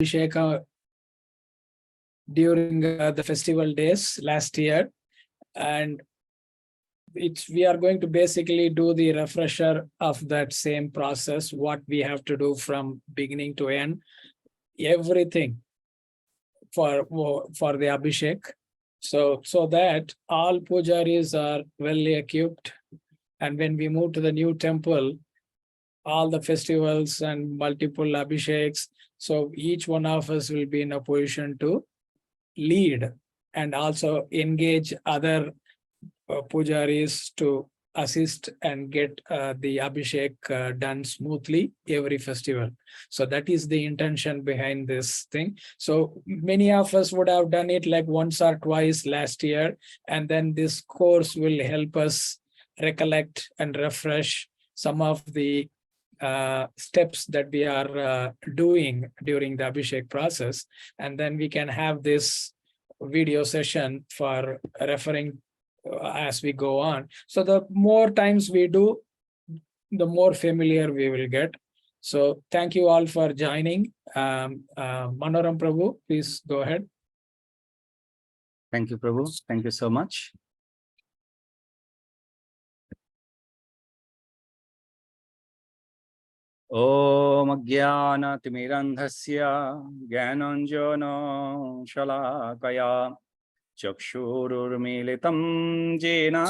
Abhishekam during the festival days last year, and we are going to basically do the refresher of that same process, what we have to do from beginning to end, everything for the Abhishek. So that all pujaris are well equipped, and when we move to the new temple, all the festivals and multiple Abhisheks, so each one of us will be in a position to lead and also engage other pujaris to assist and get the Abhishek done smoothly every festival. So that is the intention behind this thing. So many of us would have done it like once or twice last year, and then this course will help us recollect and refresh some of the steps that we are doing during the Abhishek process, and then we can have this video session for referring as we go on. So the more times we do, the more familiar we will get. So thank you all for joining. Manoram Prabhu, please go ahead. Thank you, Prabhu. Thank you so much. Om Jnana Timirandhasya Jnananjana Shalakaya Chakshururmilitam Jena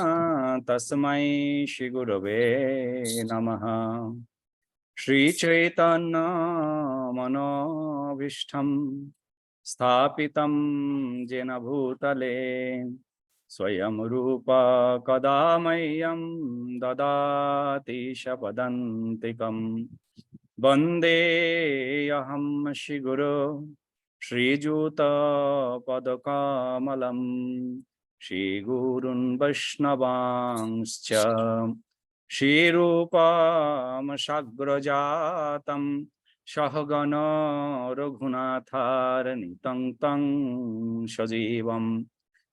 Tasmai Shri Gurave Namaha. Shri Chaitanya Manobhishtam Sthapitam Jena Bhutale Swayam Rupa Kadamayam Dadati Shapadantikam Vande Aham Shri Guru Shri Juta Padakamalam Shri Gurun Vaishnavangscha Shri Rupam Shagrajatam Shahagana Raghunatharanitam Tang Shajivam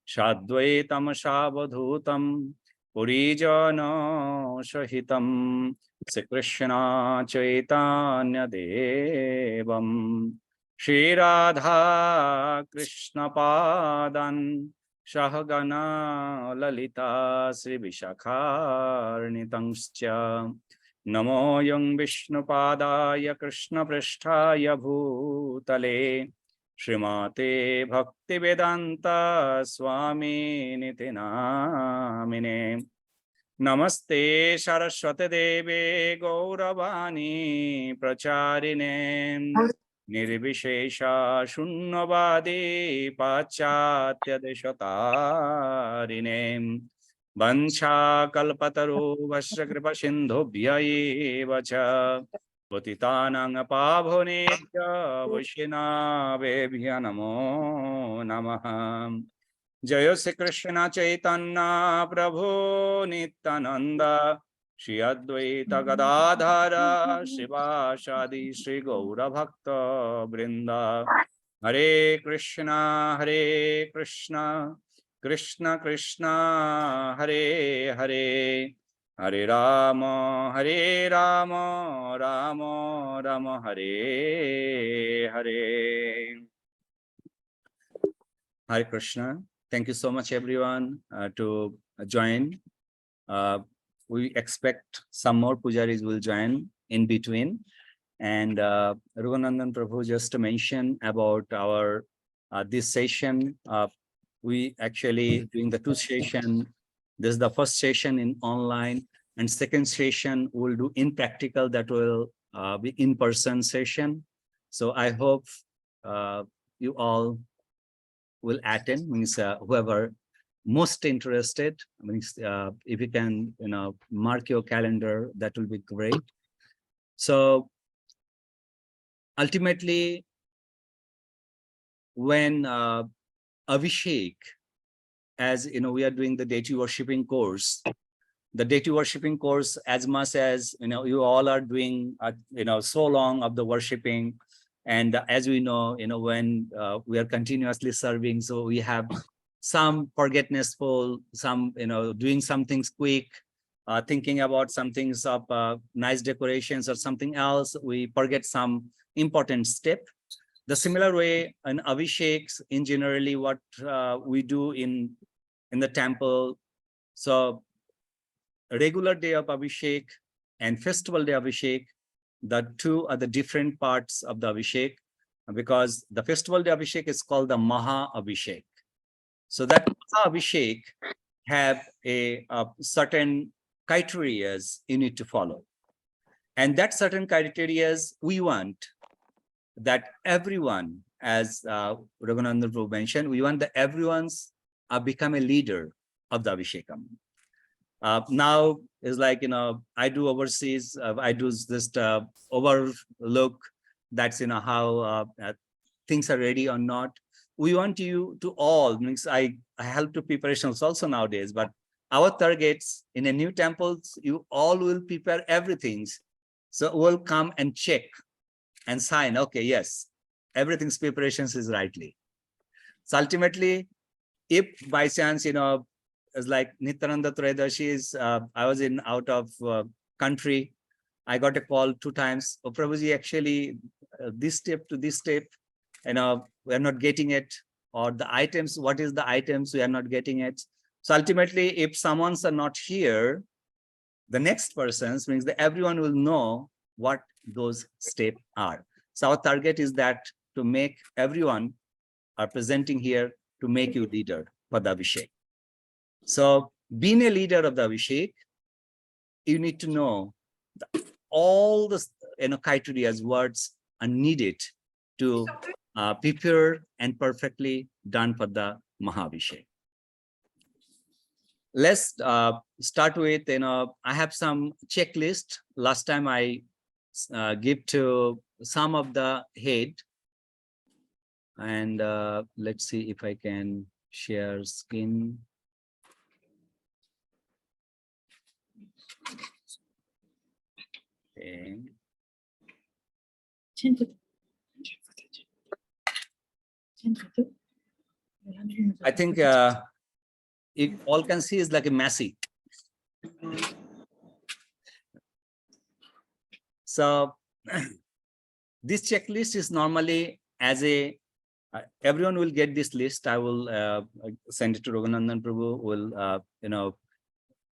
Shadvaitam Shabadhutam Purijana Shahitam Sri Krishna Chaitanya Devam Shri Radha Krishna Padan Shahagana Lalita Sri Vishakharnitangscha Namo Yang Vishnu Padaya Krishna Pristhaya Bhutale Srimate Bhakti Vedanta Swami Niti Namine Namaste Saraswati Deve Gauravani Pracharine Nirvishesha Shunnavadi Pachatya Deshatarine Vancha Kalpataru Vasya Kripa Sindhubhya Vacha Patitanang Pavonebhya Vaishnavebhya Namo Namaha. Jaya Sri Krishna Chaitanya Prabhu Nityananda Shri Advaita Gadadhara Shivashadi Shri Gaura Bhakta Vrinda Hare Krishna Krishna Krishna Hare Hare Hare Rama Rama Rama Hare Hare. Hare Krishna. Thank you so much, everyone, to join. We expect some more pujaris will join in between. And Raghuనందన్ Prabhu just mentioned about our this session. We actually doing the two session. This is the first session in online, and second session we'll do in practical. That will be in-person session. So I hope you all will attend, means whoever most interested, means if you can mark your calendar, that will be great. So ultimately, when Abhishek, as we are doing the deity worshipping course, the deity worshipping course, as much as you all are doing so long of the worshipping. And as we know, when we are continuously serving, so we have some forgetful, some, doing some things quick, thinking about some things of nice decorations or something else. We forget some important step. The similar way in Abhisheks, in generally what we do in the temple. So regular day of Abhishek and festival day Abhishek, the two are the different parts of the Abhishek, because the festival day Abhishek is called the Maha Abhishek. So that Maha Abhishek have a certain criteria you need to follow. And that certain criteria we want that everyone, as Raghunandan Prabhu mentioned, we want that everyone's become a leader of the Abhishekam. Now is like, I do overseas, I do this overlook, that's, how things are ready or not. We want you to all, means I help to preparations also nowadays, but our targets in a new temples, you all will prepare everything. So we'll come and check and sign, okay, yes, everything's preparations is rightly. So ultimately, if by chance, it's like Nityananda Trayadashi is, I was out of country, I got a call 2 times, oh Prabhuji, actually this step to this step, we're not getting it, or the items, what is the items, we are not getting it. So ultimately, if someone's are not here, the next persons means that everyone will know what those steps are. So our target is that to make everyone are presenting here to make you leader for the Abhishek. So being a leader of the Abhishek, you need to know all the criteria words are needed to prepare and perfectly done for the Maha Abhishek. Let's start with, I have some checklist. Last time I give to some of the head, and let's see if I can share screen. Okay. I think it all can see is like a messy. So this checklist is normally as a everyone will get this list. I will send it to Raghunandan Prabhu. Will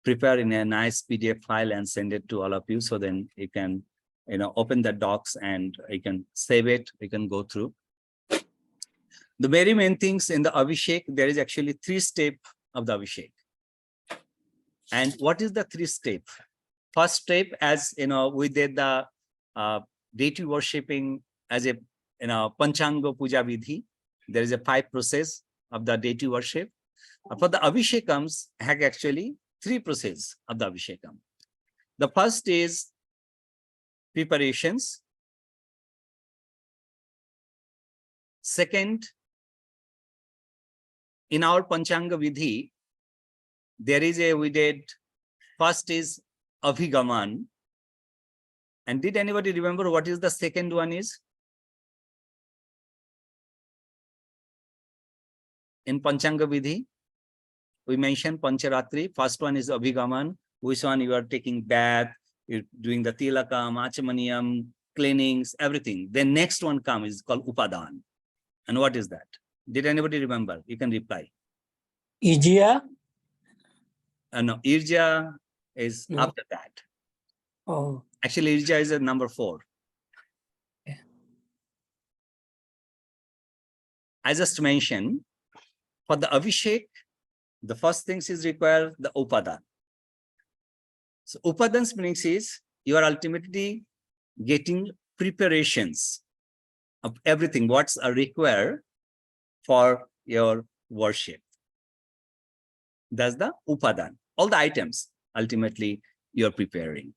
prepare in a nice PDF file and send it to all of you. So then you can open the docs and you can save it. You can go through. The very main things in the Abhishek, there is actually 3 steps of the Abhishek. And what is the 3 steps? First step, as we did the deity worshipping as a Panchanga Puja Vidhi. There is a 5 process of the deity worship. For the Abhishekams, have actually 3 process of the Abhishekam. The first is preparations. Second, in our Panchanga Vidhi, there is we did, first is Abhigaman. And did anybody remember what is the second one is? In Panchanga Vidhi, we mentioned Pancharatri. First one is Abhigaman, which one you are taking bath, you're doing the Tilakam, Achamaniyam, cleanings, everything. Then next one comes is called Upadan. And what is that? Did anybody remember? You can reply. Ijya? No, Irja is after that. Oh. Actually, Irja is number 4. Yeah. I just mentioned, for the Abhishek, the first things is required the Upadan. So Upadan's meanings is you are ultimately getting preparations of everything, what's required for your worship. That's the Upadan. All the items, ultimately, you're preparing.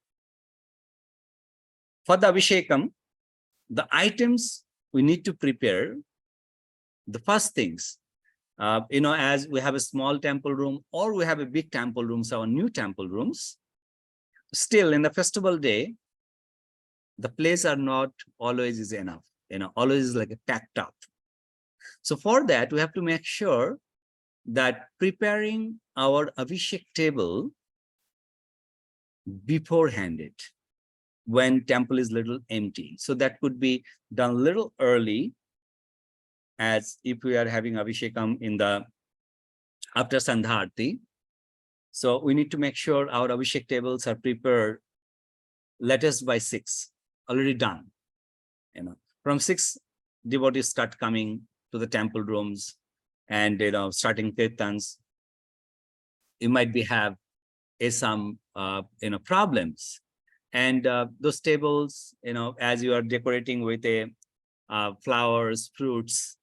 For the Abhishekam, the items we need to prepare, the first things, as we have a small temple room or we have a big temple rooms, our new temple rooms, still in the festival day, the place are not always is enough, always is like a packed up. So for that, we have to make sure that preparing our Abhishek table beforehand it, when temple is little empty. So that could be done a little early as if we are having Abhishekam in the after Sandhya Aarti. So we need to make sure our Abhishek tables are prepared latest by 6, already done. From 6, devotees start coming to the temple rooms and starting kirtans. You might have some problems, and those tables, as you are decorating with flowers, fruits.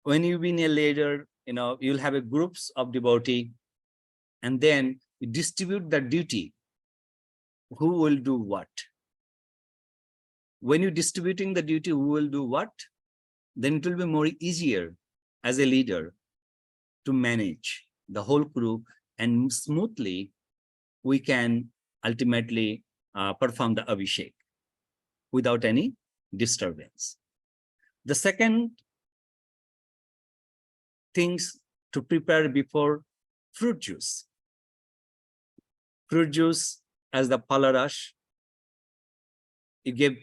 When you be a leader, you'll have a groups of devotee, and then you distribute the duty. Who will do what? When you're distributing the duty, who will do what? Then it will be more easier as a leader to manage the whole crew, and smoothly we can ultimately perform the Abhishek without any disturbance. The second things to prepare before fruit juice. Fruit juice as the palarash, you give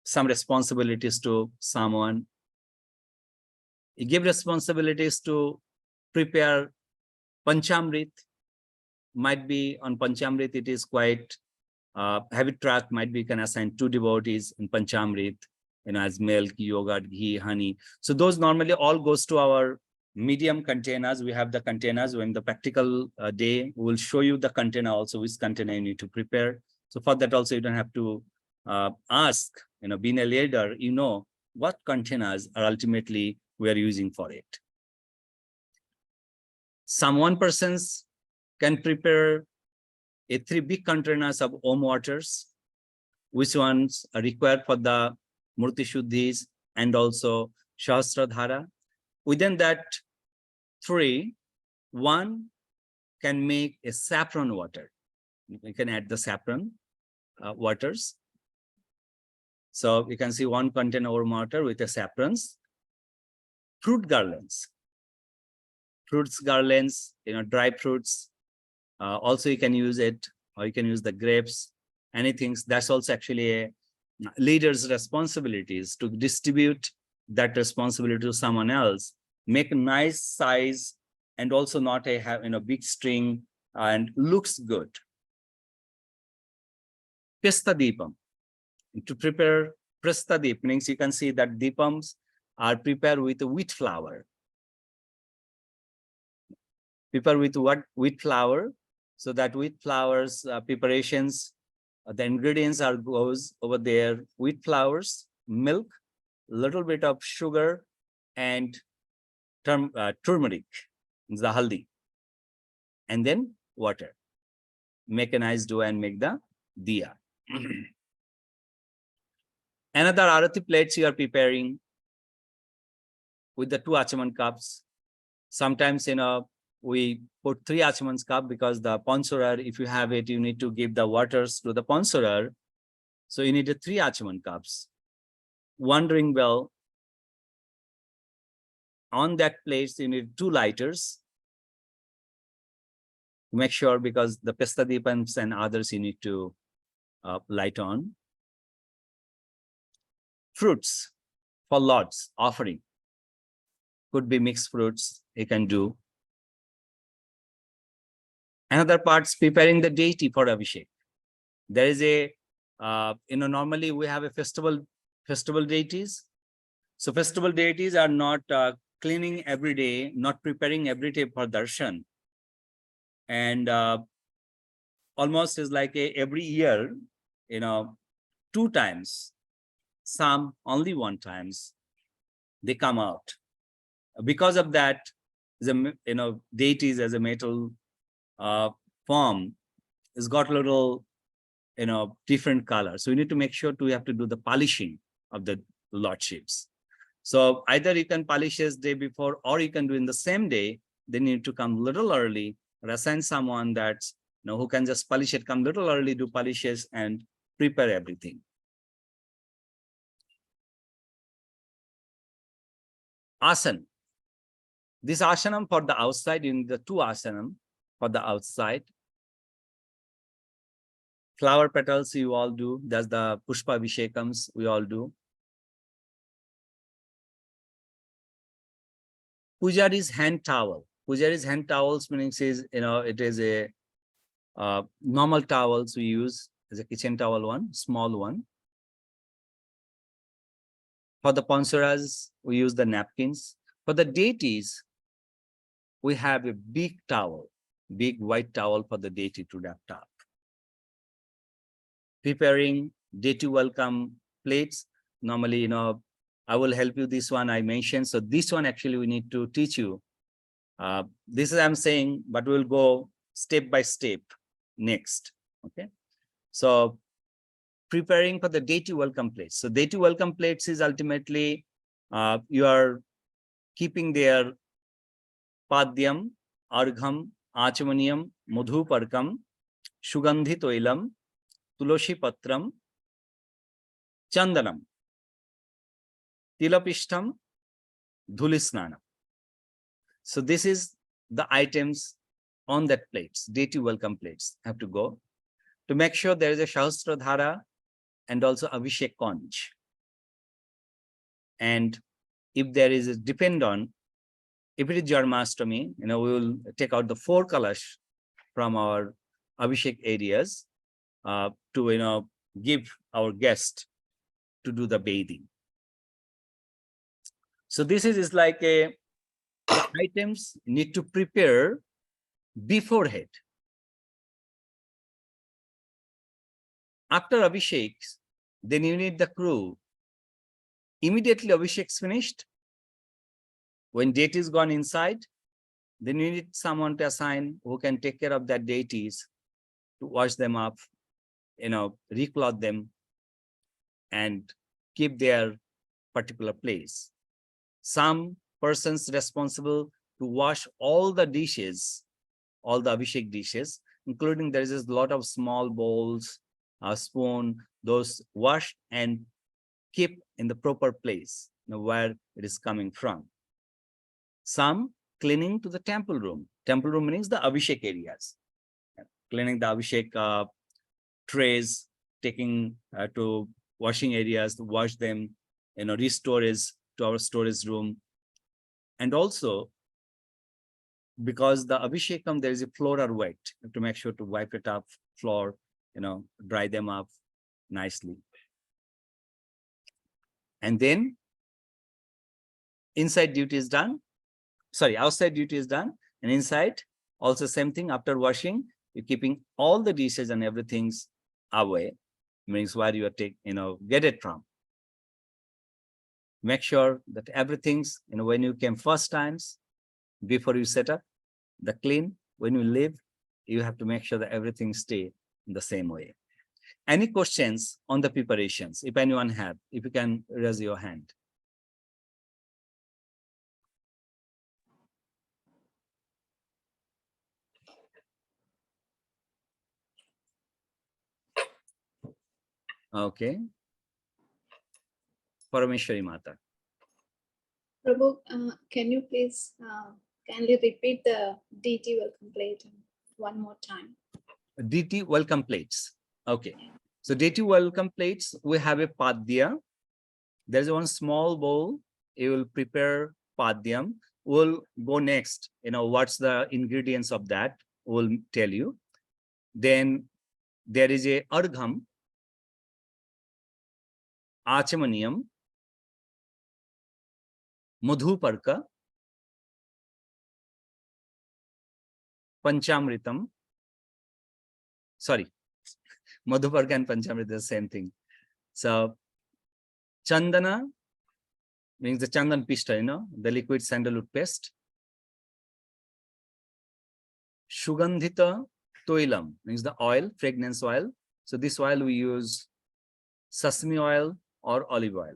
some responsibilities to someone. You give responsibilities to prepare Panchamrit. Might be on Panchamrit, it is quite heavy track, might be can assign 2 devotees in Panchamrit, as milk, yogurt, ghee, honey. So those normally all goes to our medium containers. We have the containers. When the practical day, we will show you the container also, which container you need to prepare. So for that also, you don't have to ask, being a leader, what containers are ultimately we are using for it. Some one persons can prepare 3 big containers of Om waters, which ones are required for the Murti Shuddhis and also Shahasradhara. Within that 3, one can make a saffron water. We can add the saffron waters. So you can see 1 container Om water with the saffrons. Fruit garlands. Fruits garlands, dry fruits. Also you can use it, or you can use the grapes, anything. That's also actually a leader's responsibilities to distribute that responsibility to someone else. Make a nice size, and also not a big string, and looks good. Pista Deepam. To prepare Pista Deep means you can see that Deepams are prepared with wheat flour. Prepare with what? Wheat flour. So that wheat flours preparations, the ingredients goes over there: wheat flours, milk, little bit of sugar, and turmeric, the haldi, and then water. Make a nice dough and make the diya. Another arati plates you are preparing with the 2 achaman cups. Sometimes we put 3 achemans cup, because the ponsurar, if you have it, you need to give the waters to the ponsurar. So you need 3 achaman cups. 1 ring bell. On that place, you need 2 lighters. Make sure, because the Pista Deepams and others you need to light on. Fruits for Lord's offering. Could be mixed fruits, you can do. Another part's preparing the deity for Abhishek. There is a, normally we have a festival deities. So festival deities are not cleaning every day, not preparing every day for darshan. And almost is like every year, 2 times, some only 1 times, they come out. Because of that, the deities as a metal form has got a little different color. So we need to make sure we have to do the polishing of the lordships. So either you can polish this day before, or you can do in the same day. They need to come a little early, or assign someone that's who can just polish it, come a little early, do polishes and prepare everything. Asana. This asanam for the outside, in the 2 asanam for the outside. Flower petals you all do. That's the Pushpa Abhishekams we all do. Pujari's hand towel. Pujari's hand towels meaning says, it is a normal towels we use as a kitchen towel one, small one. For the Pansaras, we use the napkins. For the deities, we have a big towel, big white towel for the deity to wrap up. Preparing deity welcome plates. Normally, I will help you this one I mentioned. So this one actually we need to teach you. This is I'm saying, but we'll go step by step next. Okay. So preparing for the deity welcome plates. So deity welcome plates is ultimately you are keeping their padyam, argham, achamaniyam, madhuparkam, sugandhi toilam, tuloshi patram, chandanam, tilapishtam, dhulisnanam. So this is the items on that plates, deity welcome plates have to go to make sure there is a Shahasradhara and also Abhishek conch. And if there is a depend on, if it is Janmashtami, we will take out the 4 kalash from our Abhishek areas to give our guest to do the bathing. So this is like the items need to prepare beforehand. After Abhishek, then you need the crew. Immediately Abhishek's finished. When deity is gone inside, then you need someone to assign who can take care of that deities, to wash them up, recloth them, and keep their particular place. Some persons responsible to wash all the dishes, all the Abhishek dishes, including there is a lot of small bowls, a spoon, those wash and keep in the proper place, where it is coming from. Some cleaning to the temple room. Temple room means the Abhishek areas. Cleaning the Abhishek trays, taking to washing areas to wash them, restore to our storage room. And also, because the Abhishekam, there is a floor are wet, you have to make sure to wipe it up, floor, dry them up nicely. And then inside duty is done. Sorry, outside duty is done. And inside, also same thing, after washing, you're keeping all the dishes and everything's away, means where you are get it from. Make sure that everything's, when you came first times, before you set up the clean, when you leave, you have to make sure that everything stay in the same way. Any questions on the preparations? If anyone have, if you can raise your hand. Okay. Parameshwari Mata. Prabhu, can you please kindly repeat the DT welcome plate one more time? DT welcome plates. Okay. So DT welcome plates, we have a padya. There's one small bowl. You will prepare padyam. We'll go next. What's the ingredients of that? We'll tell you. Then there is a argham, achamaniyam, madhuparka, panchamritam. Sorry, madhuparka and panchamrita is the same thing. So chandana means the chandan pista, the liquid sandalwood paste. Sugandhita toilam means the oil, fragrance oil. So this oil we use sesame oil or olive oil.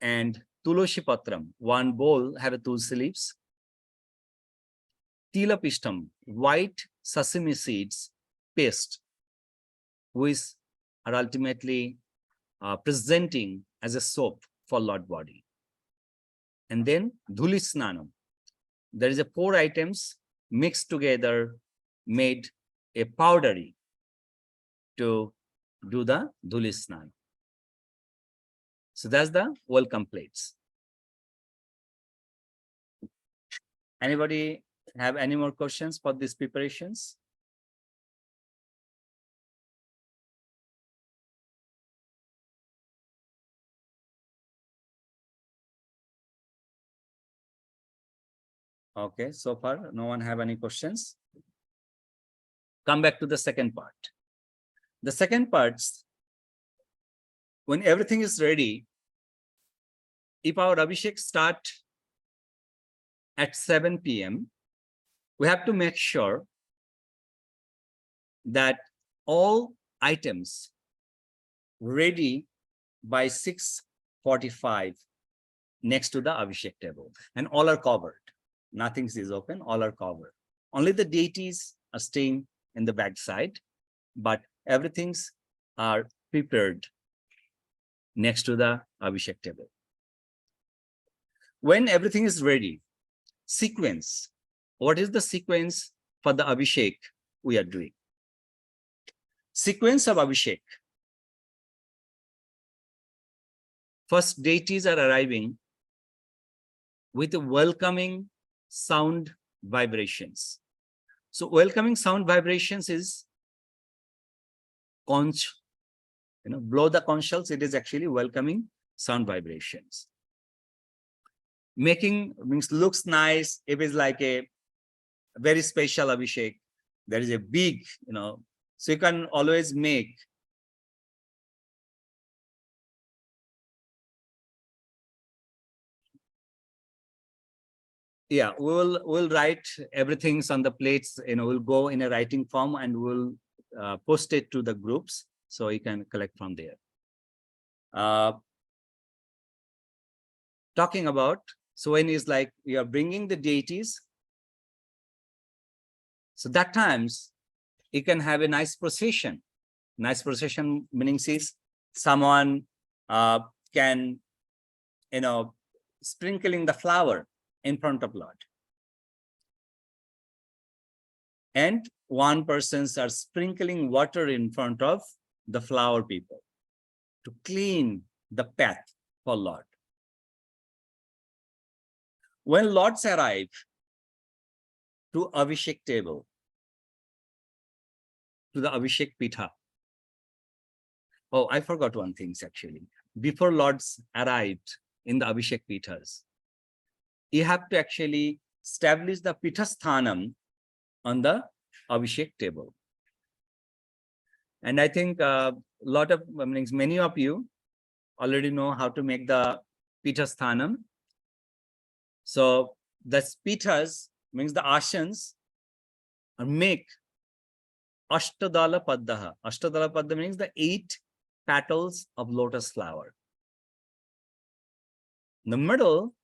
And tuloshi patram, one bowl have a tulsi leaves. Tilapishtam, white sesame seeds paste, which are ultimately presenting as a soap for Lord body. And then dhulisnanam, there is a 4 items mixed together, made a powdery. to do the Dhuli Snan. So that's the welcome plates. Anybody have any more questions for these preparations? Okay, so far no one have any questions. Come back to the second part. The second part, when everything is ready, if our Abhishek start at 7 p.m., we have to make sure that all items ready by 6:45 next to the Abhishek table, and all are covered. Nothing is open, all are covered. Only the deities are staying in the back side, but everything's are prepared next to the Abhishek table. When everything is ready, sequence. What is the sequence for the Abhishek we are doing? Sequence of Abhishek. First, deities are arriving with welcoming sound vibrations. So welcoming sound vibrations is conch, blow the conch shells. It is actually welcoming sound vibrations. Making means looks nice. If it's like a very special Abhishek, there is a big, so you can always make we'll write everything's on the plates, we'll go in a writing form and we'll post it to the groups so you can collect from there. Talking about, so when it's like you are bringing the deities, so that times you can have a nice procession. Nice procession meaning is someone can, sprinkling the flower in front of Lord. And one person's are sprinkling water in front of the flower people to clean the path for Lord. When Lords arrive to Abhishek table, to the Abhishek Pitha. Oh, I forgot one thing actually. Before Lords arrived in the Abhishek Pithas, you have to actually establish the Pithasthanam on the Abhishek table. And I think many of you already know how to make the Pithasthanam. So the Pithas means the Ashans make Ashtadala Paddaha. Ashtadala Padda means the 8 petals of lotus flower. In the middle,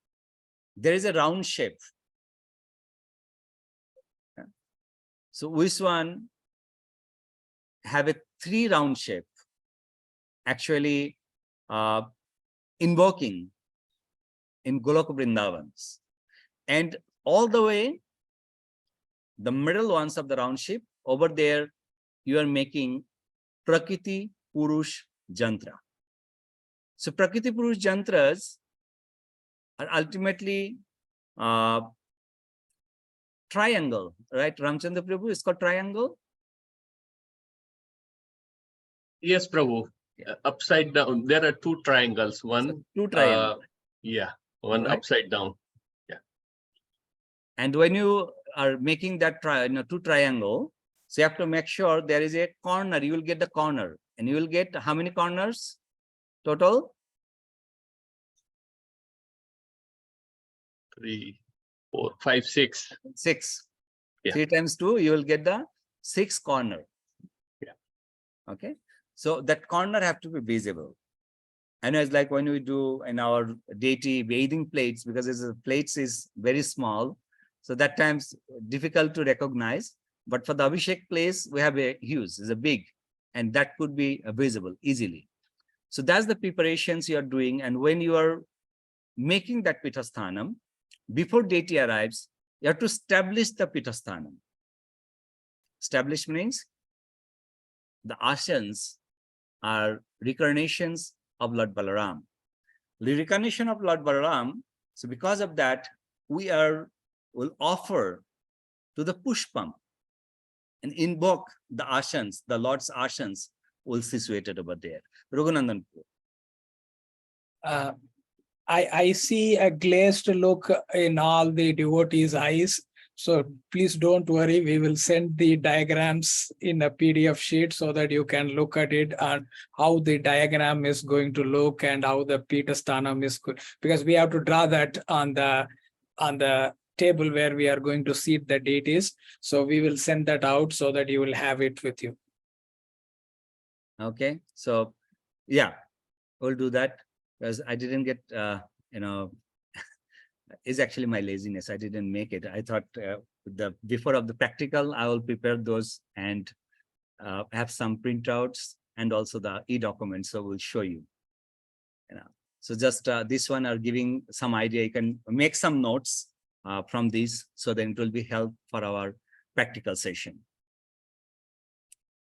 there is a round shape. So which one have a 3 round shape, actually invoking in Golok Vrindavans. And all the way, the middle ones of the round shape, over there, you are making Prakriti Purush Jantra. So Prakriti Purush Jantras are ultimately triangle, right? Ramchandra Prabhu is called triangle. Yes, Prabhu. Upside down. There are 2 triangles. One. So 2 triangles. One right? Upside down. Yeah. And when you are making that 2 triangle, so you have to make sure there is a corner. You will get the corner, and you will get how many corners total? 3, 4, 5, 6. 6. Yeah. 3 times 2, you will get the 6 corner. Yeah. Okay. So that corner have to be visible. And it's like when we do in our deity bathing plates, because the plates is very small, so that times difficult to recognize. But for the Abhishek place, we have a huge, it's a big, and that could be visible easily. So that's the preparations you are doing. And when you are making that Pithasthanam, before deity arrives, you have to establish the Pithasthanam. Establish means the asans are reincarnations of Lord Balaram. The reincarnation of Lord Balaram, so because of that, will offer to the Pushpam and invoke the asans, the Lord's asans will situated over there. Raghunandan. I see a glazed look in all the devotees' eyes. So please don't worry. We will send the diagrams in a PDF sheet so that you can look at it and how the diagram is going to look and how the Peterstanam is good. Because we have to draw that on the table where we are going to seat the deities. So we will send that out so that you will have it with you. Okay, so yeah, we'll do that because I didn't get, is actually my laziness. I didn't make it. I thought before of the practical, I will prepare those and have some printouts and also the e-documents. So we'll show you. So just this one are giving some idea. You can make some notes from these, so then it will be help for our practical session.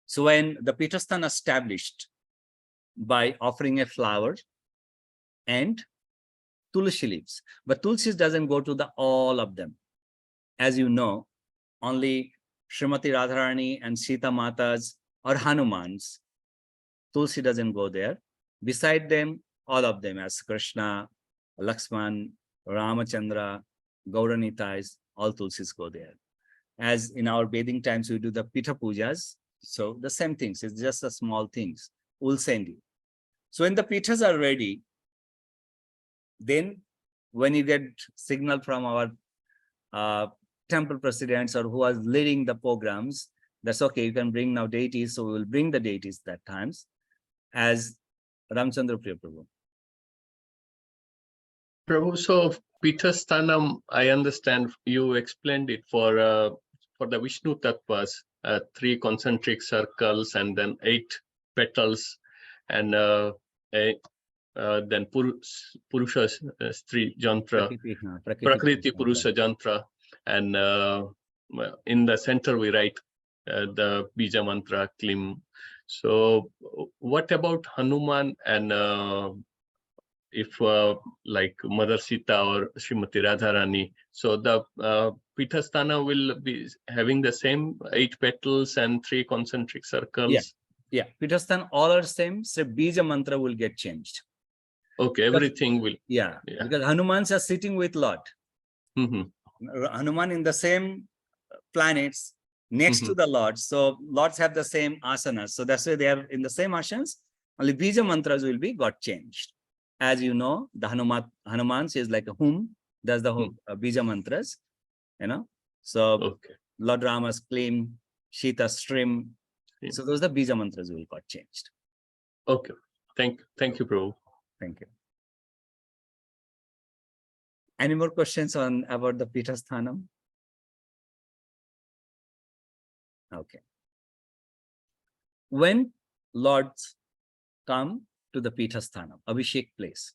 So when the Peterstan established by offering a flower and tulsi leaves, but tulsi doesn't go to all of them. As you know, only Srimati Radharani and Sita Matas or Hanuman's tulsi doesn't go there. Beside them, all of them as Krishna, Lakshman, Ramachandra, Gauranitais, all tulsis go there. As in our bathing times, we do the Pitha Pujas. So the same things, it's just the small things. We'll send you. So when the Pithas are ready, then when you get signal from our temple presidents or who are leading the programs, that's okay, you can bring now deities. So we will bring the deities that times as Ramchandra Priya Prabhu. Prabhu, so Peterstanam, I understand you explained it for the Vishnu Tattvas, 3 concentric circles and then 8 petals, and then Purusha Stri Jantra, Prakriti Purusha Jantra, and in the center we write the Bija Mantra Klim. So what about Hanuman and if like Mother Sita or Srimati Radharani? So the Petersthana will be having the same 8 petals and 3 concentric circles. Yeah, Peterstan all are same. So Bija Mantra will get changed. Okay, everything will. Yeah, because Hanumans are sitting with Lord. Hanuman in the same planets next to the Lord. So Lords have the same asanas. So that's why they are in the same asanas. Only Bija Mantras will be got changed. As you know, the Hanumans is like a whom does the Bija Mantras, So Lord Rama's claim, Sita's stream. So those are the Bija Mantras will got changed. Okay. Thank you, Prabhu. Thank you. Any more questions about the Petersthanam? Okay. When Lords come to the Petersthanam, Abhishek place,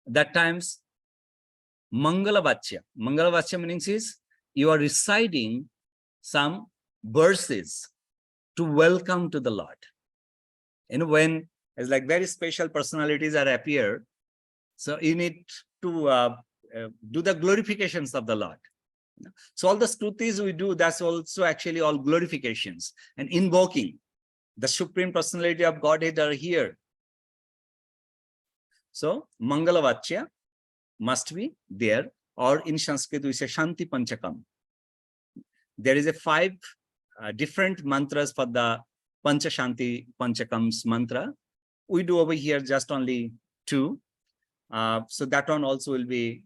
that times Mangala Vachya means is you are reciting some verses to welcome to the Lord. When it's like very special personalities are appear, so you need to do the glorifications of the Lord. So all the stutis we do, that's also actually all glorifications and invoking the Supreme Personality of Godhead are here. So Mangala Vachya must be there, or in Sanskrit we say Shanti Panchakam. There is a 5 different mantras for the Pancha Shanti Panchakams mantra. We do over here just only 2. So that one also will be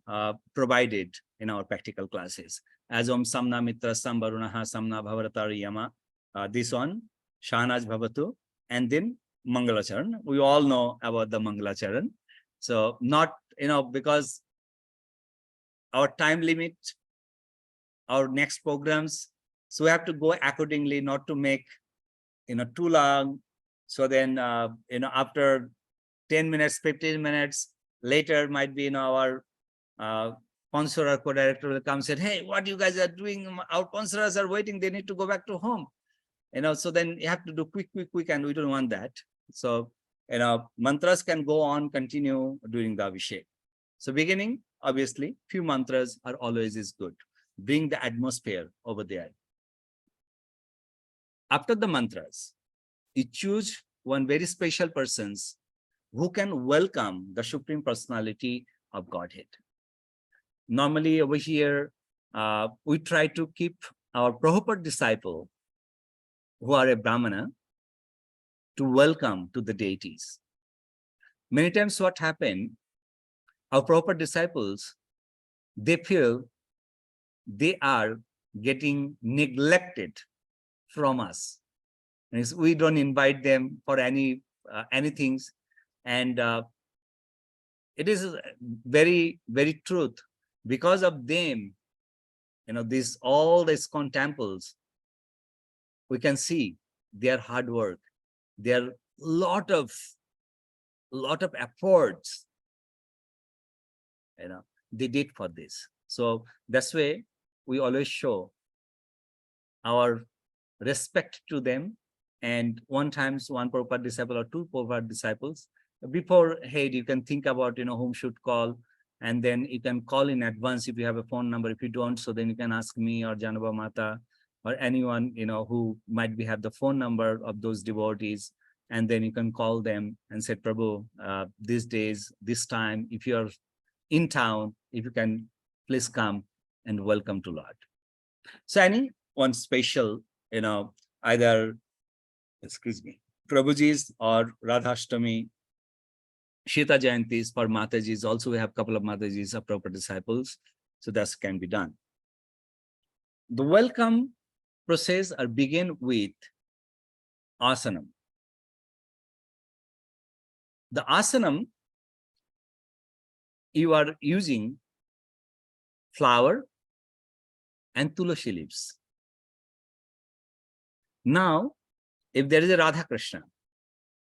provided in our practical classes. As Om Samna Mitra Sambarunaha Samna Bhavaratari Yama, this one, Shahnaz Bhavatu, and then Mangalacharan. We all know about the Mangalacharan. So not, because our time limit, our next programs, so we have to go accordingly, not to make, too long. So then, after 10 minutes, 15 minutes, later might be our sponsor or co-director will come and say, hey, what you guys are doing? Our sponsors are waiting. They need to go back to home. So then you have to do quick, and we don't want that. So, mantras can go on, continue during the Abhishek. So beginning, obviously, few mantras are always is good. Bring the atmosphere over there. After the mantras, you choose one very special persons who can welcome the Supreme Personality of Godhead. Normally over here, we try to keep our Prabhupada disciple, who are a Brahmana, to welcome to the deities. Many times what happened, our Prabhupada disciples, they feel they are getting neglected from us. Means we don't invite them for anything, and it is very, very truth. Because of them, all the ISKCON temples, we can see their hard work, their lot of efforts, they did for this. So that's why we always show our respect to them. And one Prabhupada disciple or two Prabhupada disciples, beforehand you can think about whom should call, and then you can call in advance if you have a phone number. If you don't, so then you can ask me or Janaba Mata or anyone who might have the phone number of those devotees, and then you can call them and say, Prabhu, these days, this time, if you are in town, if you can please come and welcome to Lord. So any one special, either, Prabhuji's or Radhashtami, Shita Jayantis for Matajis. Also, we have a couple of Matajis of proper disciples. So that can be done. The welcome process are begin with asanam. The asanam, you are using flower and tulasi leaves. Now, if there is a Radha Krishna,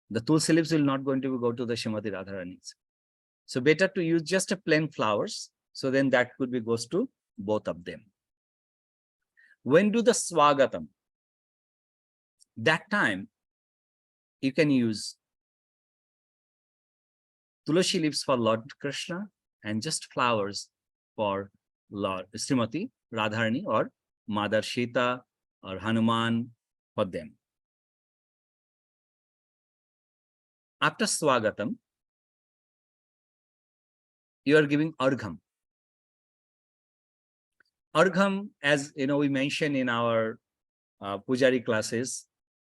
the tulsi leaves will not going to go to the Srimati Radharani's. So better to use just a plain flowers. So then that could be goes to both of them. When do the Swagatam? That time you can use tulasi leaves for Lord Krishna and just flowers for Lord Srimati Radharani or Mother Sita or Hanuman for them. After Swagatam, you are giving Argham. Argham, as we mentioned in our Pujari classes,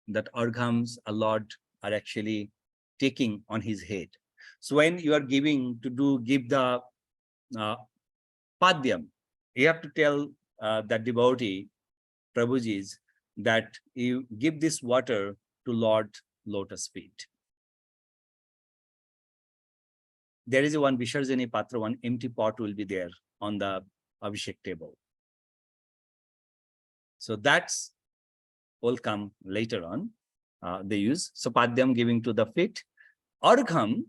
that Arghams a lot are actually taking on his head. So when you are giving give the Padyam, you have to tell that devotee, Prabhuji's, that you give this water to Lord Lotus feet. There is one Visharjani Patra, one empty pot will be there on the Abhishek table. So that's will come later on. They use. So Padyam giving to the feet. Argham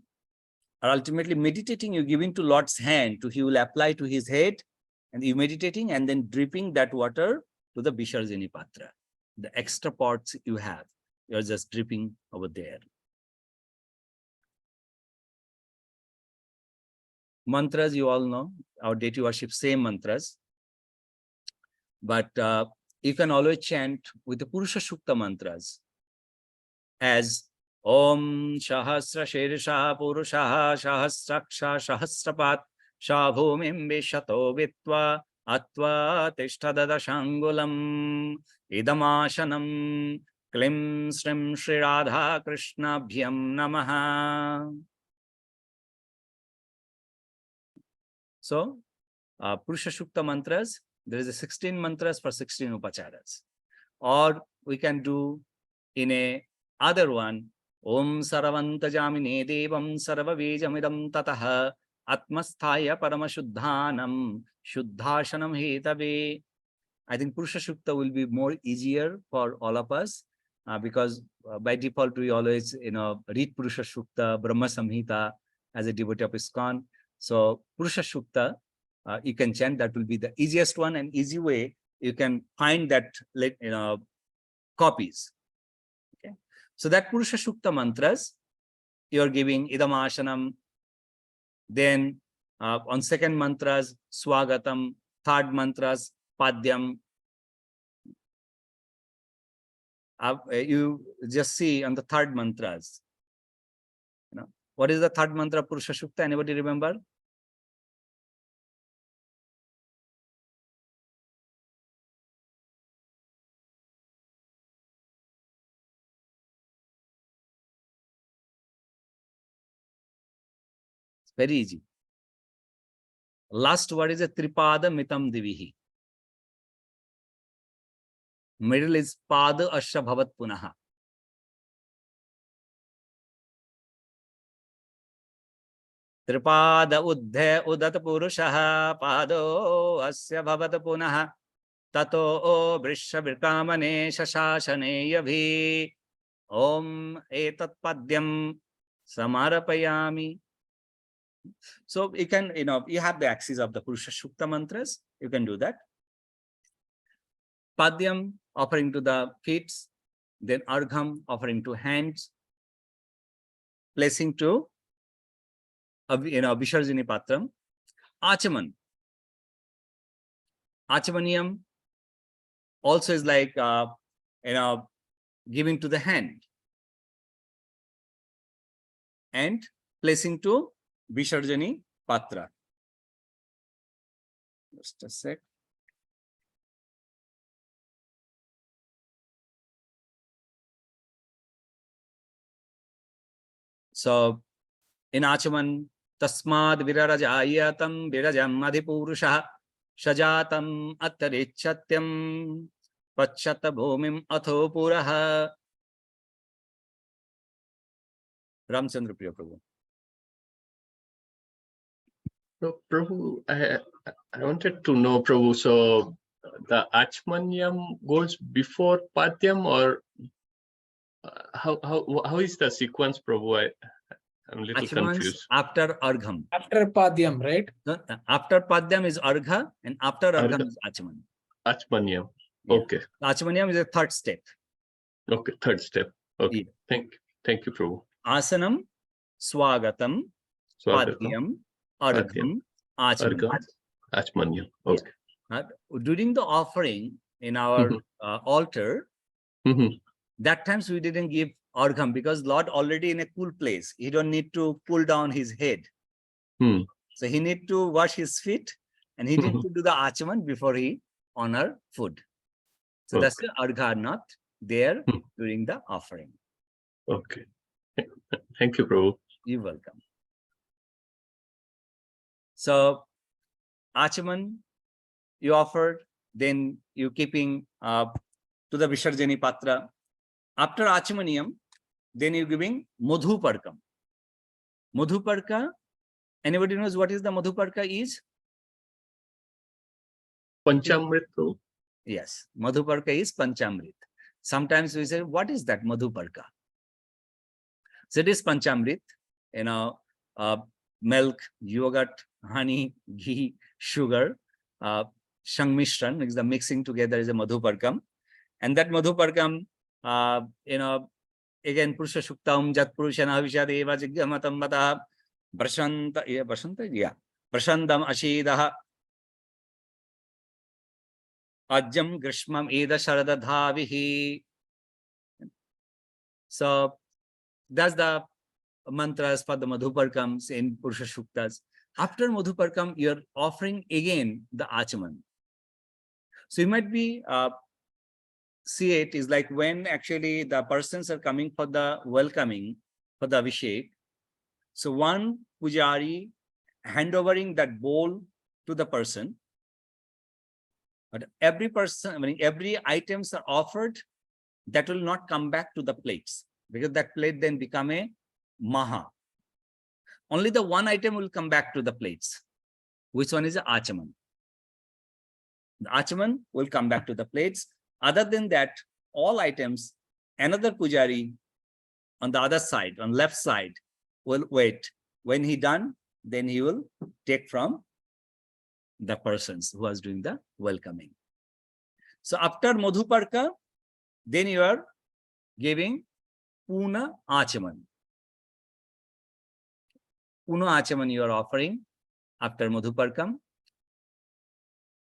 are ultimately meditating, you giving to Lord's hand, he will apply to his head, and you meditating and then dripping that water to the Visharjani Patra. The extra pots you have, you're just dripping over there. Mantras, you all know, our deity worship, same mantras. But you can always chant with the Purusha Shukta mantras as Om Shahasra Shersha Purusha Sahasraksha Sahasrapat Shabhumim Vishato Vitva Atva Tishtadada Shangulam Idamashanam Klim Srim Shri Radha Krishna Bhyam Namaha. So, Purusha Shukta mantras, there is a 16 mantras for 16 upacharas. Or we can do in a other one, Om Saravanta Jamine Devam Sarva Vijamidam Tataha Atmasthaya Paramashuddhanam Shuddhashanam Hetave. I think Purusha Shukta will be more easier for all of us because by default we always read Purusha Shukta, Brahma Samhita as a devotee of ISKCON. So Purusha Shukta, you can chant, that will be the easiest one and easy way. You can find that copies. So that Purusha Shukta mantras, you're giving Idamashanam. Then on second mantras, Swagatam. Third mantras, Padyam. You just see on the third mantras. What is the third mantra Purusha Shukta? Anybody remember? It's very easy. Last word is a Tripada Mitam Divihi. Middle is Pada Asha Bhavat Punaha. Tripada Uddhe Udat Purushaha Pado Asya Bhavat Punaha Tato Vrisha Virkamane Shashashane Yabhi Om Etat Padyam Samarapayami. So you can, you have the axis of the Purusha Shukta mantras. You can do that. Padyam offering to the feet, then Argham offering to hands, placing to Visharjini Patram. Achaman. Achamaniyam also is like giving to the hand and placing to Visharjani Patra. Just a sec. So in Achaman, Tasmad Virarajayatam Virajam Adhipurusha Shajatam Attarichatyam Pachata Bhumim Atho Puraha. Ramchandra Priya Prabhu. So, Prabhu, I wanted to know, Prabhu, so the Achmanyam goes before Padyam, or how is the sequence, Prabhu? I'm a little confused. After Argham. After Padyam, right? No, after Padyam is Argha, and after Argham Argha. is Achman. Achmanyam. Yeah. Okay. Achmanyam is the third step. Okay, third step. Okay. Yeah. Thank you, Prabhu. Asanam, Swagatam, Padyam, Argham, Achman. Achmanyam. Okay. During the offering in our altar, that times we didn't give Argham because Lord already in a cool place. He don't need to pull down his head. So he need to wash his feet and he need to do the Achman before he honor food. So that's the Argha not there during the offering. Okay. Thank you, Prabhu. You're welcome. So Achaman you offered, then you keeping to the Visharjani Patra. After Achamaniyam, then you're giving Madhuparkam. Madhuparka, anybody knows what is the Madhuparka is? Panchamrit, Prabhu. Yes, Madhuparka is Panchamrit. Sometimes we say, what is that Madhuparka? So it is Panchamrit, milk, yogurt, honey, ghee, sugar, Shangmishran, is the mixing together is a Madhuparkam. And that Madhuparkam, again, Purusha Shuktam, Jat Purushana Vishadeva Jigyamatam Mata, Prashandam Ashidaha, Ajam Grishmam Eda Sharada Dhavihi. So that's the mantras for the Madhuparkams in Purusha Shuktas. After Madhuparkam, you're offering again the Achaman. So you might be see it is like when actually the persons are coming for the welcoming for the Abhishek. So one Pujari handovering that bowl to the person. But every person, when every items are offered, that will not come back to the plates because that plate then become a Maha. Only the one item will come back to the plates. Which one is the Achaman? The Achaman will come back to the plates. Other than that, all items, another Pujari on the other side, on left side, will wait. When he done, then he will take from the persons who was doing the welcoming. So after Madhuparka, then you are giving Puna Achaman. Puna Achaman you are offering after Madhuparkam.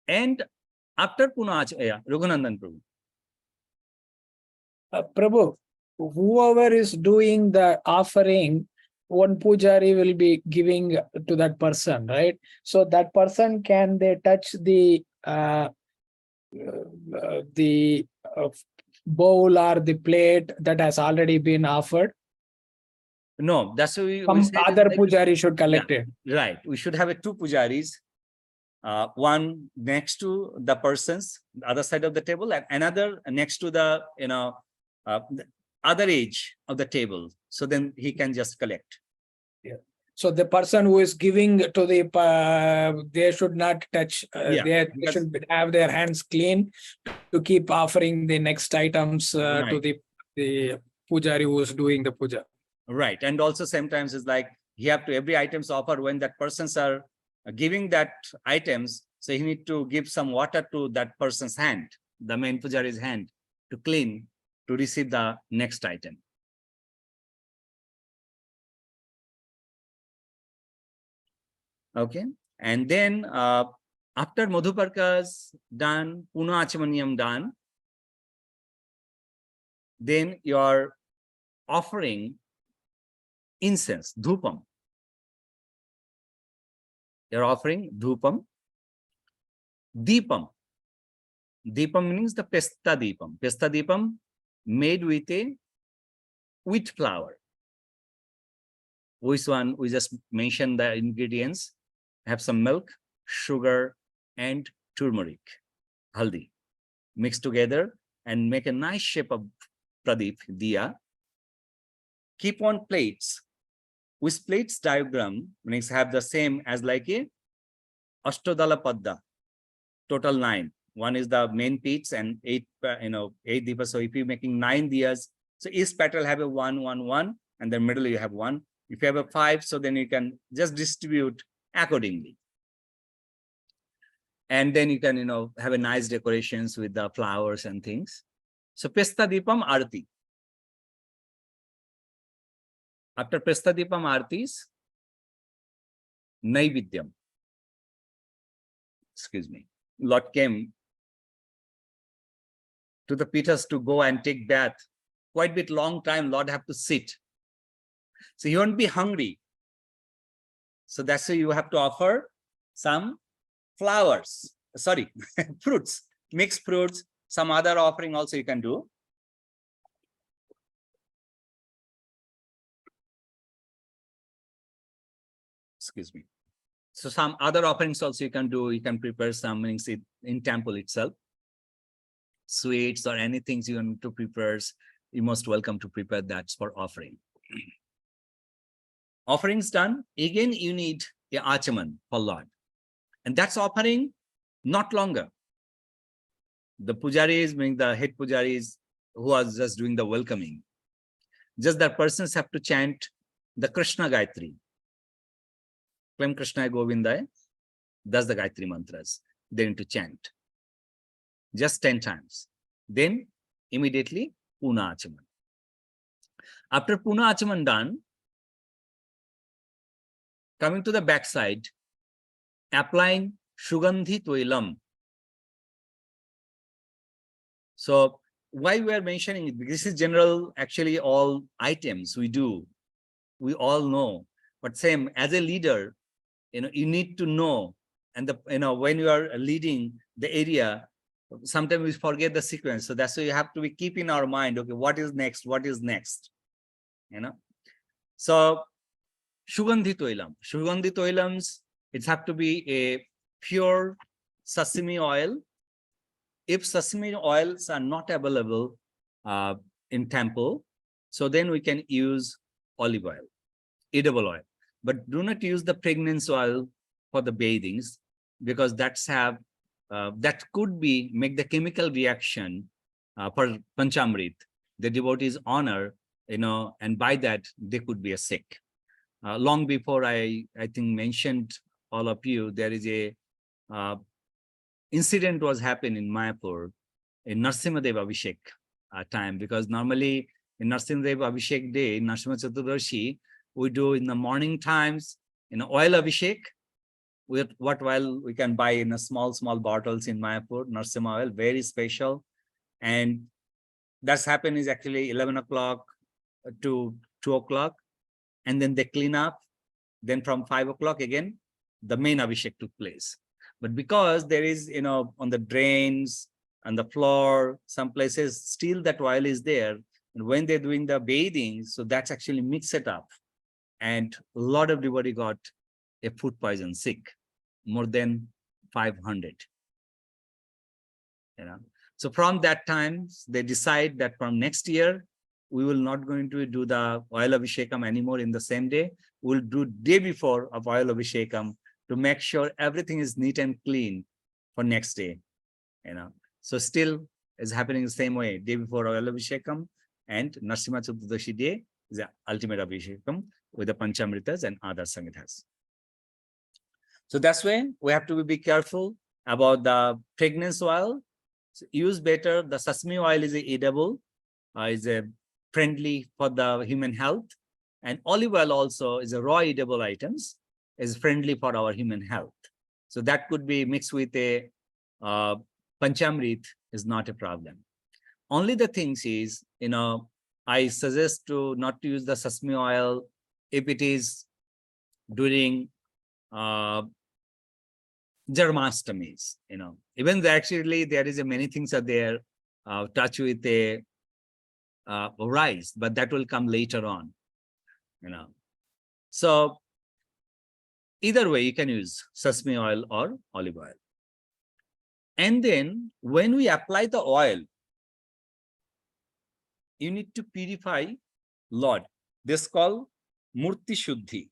And after Puna Achaman, yeah, Raghunandan Prabhu. Prabhu, whoever is doing the offering, one pujari will be giving to that person, right? So that person, can they touch the bowl or the plate that has already been offered? No, that's what we Some said. other pujari should collect it. Right. We should have two pujaris. One next to the person's the other side of the table, and another next to the the other edge of the table. So then he can just collect. So the person who is giving to the, they should not touch, they because- should have their hands clean to keep offering the next items to Right. the pujari who is doing the puja. Right. And also sometimes it's like you have to every items offer when that persons are giving that items. So he need to give some water to that person's hand, the main pujari's hand, to clean, to receive the next item. Okay. And then after Madhuparka's done, Puna Achamanyam done, then you are offering incense, dhupam. You're offering dhupam, deepam. Deepam means the pesta deepam. Pesta deepam made with a wheat flour. Which one? We just mentioned the ingredients. Have some milk, sugar, and turmeric, haldi, mixed together and make a nice shape of pradip, diya. Keep on plates. With plates diagram, means have the same as like a Ashtadala Padda, total 9. One is the main peaks and 8, 8 dipas. So if you're making 9 diyas, so each petal have a 1, 1, 1, and then middle you have 1. If you have a 5, so then you can just distribute accordingly. And then you can, have a nice decorations with the flowers and things. So Pesta Deepam Arti. After Pesta Deepam Artis, Naividyam. Excuse me. Lord came to the Peters to go and take bath. Quite a bit long time, Lord have to sit. So you won't be hungry. So that's why you have to offer some flowers, sorry, fruits, mixed fruits, some other offering also you can do. Excuse me. So some other offerings also you can do. You can prepare some in temple itself. Sweets or anything you want to prepare, you're most welcome to prepare that for offering. Offerings done, again you need a achaman for Lord. And that's offering not longer. The pujaris, meaning the head pujaris who are just doing the welcoming. Just that persons have to chant the Krishna Gayatri. Claim Krishna Govindaya. That's the Gayatri mantras. They need to chant. Just 10 times. Then immediately Puna Achaman. After Puna Achaman done, coming to the backside, applying Sugandhi Toilam. So why we are mentioning it? This is general, actually all items we do, we all know. But same as a leader, you need to know. And when you are leading the area, sometimes we forget the sequence. So that's why you have to be keep in our mind, okay, what is next? What is next? So Sugandhi Toilam. Sugandhi Toilams, it have to be a pure sesame oil. If sesame oils are not available in temple, so then we can use olive oil, edible oil. But do not use the pregnancy oil for the bathings, because that could be make the chemical reaction for Panchamrit, the devotee's honor, and by that they could be sick. Long before I think mentioned all of you, there is a incident was happened in Mayapur in Narsimhadev Abhishek time, because normally in Narsimha Abhishek day, Narsimha Chaturdashi, we do in the morning times, oil Abhishek, with what oil we can buy in a small bottles in Mayapur, Narsimha oil, very special. And that's happened is actually 11 o'clock to 2 o'clock. And then they clean up. Then from 5 o'clock again, the main Abhishek took place. But because there is, on the drains and the floor, some places still that oil is there. And when they're doing the bathing, so that's actually mixed it up. And a lot of everybody got a food poison sick, more than 500. So from that time, they decide that from next year, we will not going to do the oil Abhishekam anymore in the same day. We'll do day before of oil Abhishekam to make sure everything is neat and clean for next day. So still is happening the same way, day before oil Abhishekam, and Narsimha Chaturdashi day is the ultimate Abhishekam with the Panchamritas and other Sanghitas. So that's why we have to be careful about the fragrance oil. So use better. The sesame oil is edible, is a friendly for the human health, and olive oil also is a raw edible items, is friendly for our human health. So that could be mixed with a Panchamrit is not a problem. Only the things is, I suggest to not to use the sesame oil if it is during Jarmastamis, even though actually there is many things are there, touch with a rice, but that will come later on, So either way, you can use sesame oil or olive oil. And then when we apply the oil, you need to purify Lord. This is called Murti Shuddhi.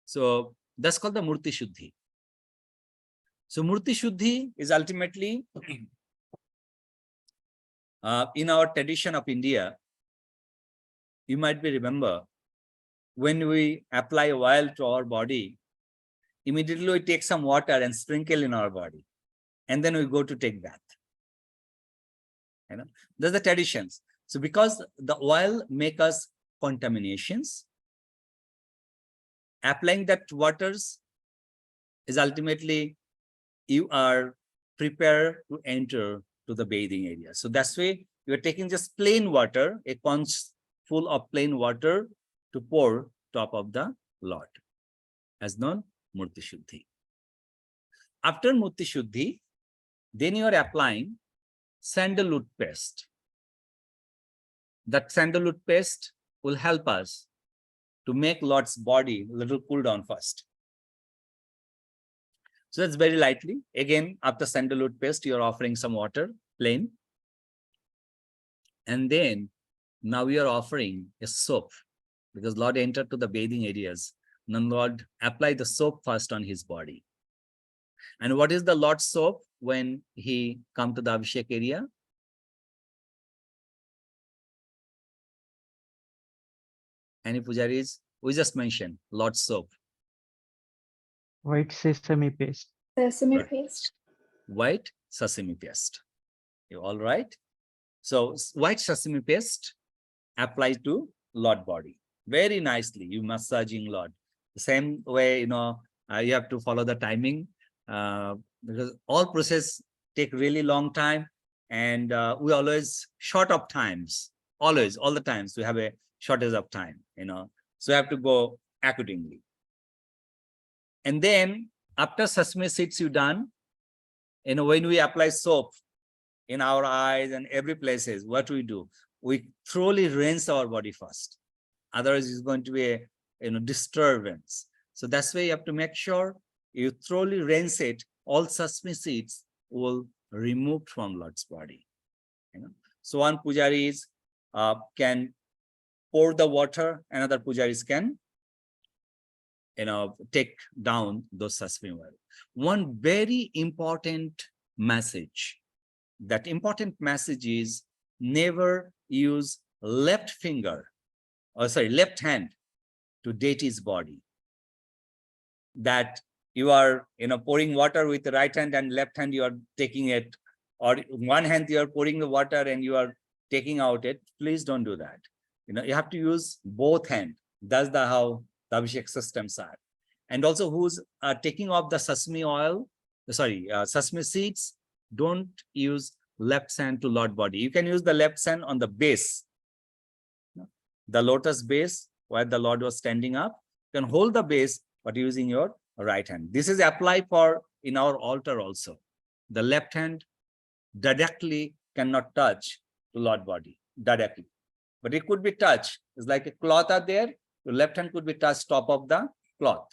So that's called the Murti Shuddhi. So Murti Shuddhi is ultimately in our tradition of India. You might be remember when we apply oil to our body, immediately we take some water and sprinkle in our body, and then we go to take bath. That's the traditions. So because the oil make us contaminations, applying that waters is ultimately you are prepared to enter to the bathing area. So that's why you are taking just plain water, a conch full of plain water to pour top of the Lord, as known Murti Shuddhi. After Murti Shuddhi, then you are applying sandalwood paste. That sandalwood paste will help us to make Lord's body a little cool down first. So that's very lightly. Again, after sandalwood paste, you're offering some water, plain. And then now we are offering a soap, because Lord entered to the bathing areas. Now Lord apply the soap first on his body. And what is the Lord's soap when he come to the Abhishek area? Any pujaris? We just mentioned Lord's soap. White sesame paste. Sesame Right. paste. White sesame paste. You all right? So white sesame paste apply to Lord body. Very nicely, you massaging Lord. The same way, you have to follow the timing because all process take really long time, and we always short of times. Always, all the times we have a shortage of time. So you have to go accordingly. And then after sesame seeds you done, when we apply soap in our eyes and every places, what we do? We thoroughly rinse our body first. Otherwise, it's going to be a disturbance. So that's why you have to make sure you thoroughly rinse it. All sesame seeds will remove from Lord's body. So one pujaris can pour the water, another pujaris can take down those sesame oil. One very important message. That important message is never use left hand to deity's body. that you are, pouring water with the right hand and left hand you are taking it, or one hand you are pouring the water and you are taking out it. Please don't do that. You have to use both hands. That's how the Abhishek systems are. And also, who's taking off the sesame oil, sesame seeds, don't use left hand to Lord body. You can use the left hand on the base, the lotus base where the Lord was standing up. You can hold the base, but using your right hand. This is applied for in our altar also. The left hand directly cannot touch the Lord body directly, but it could be touched. It's like a cloth are there. Your left hand could be touched top of the cloth.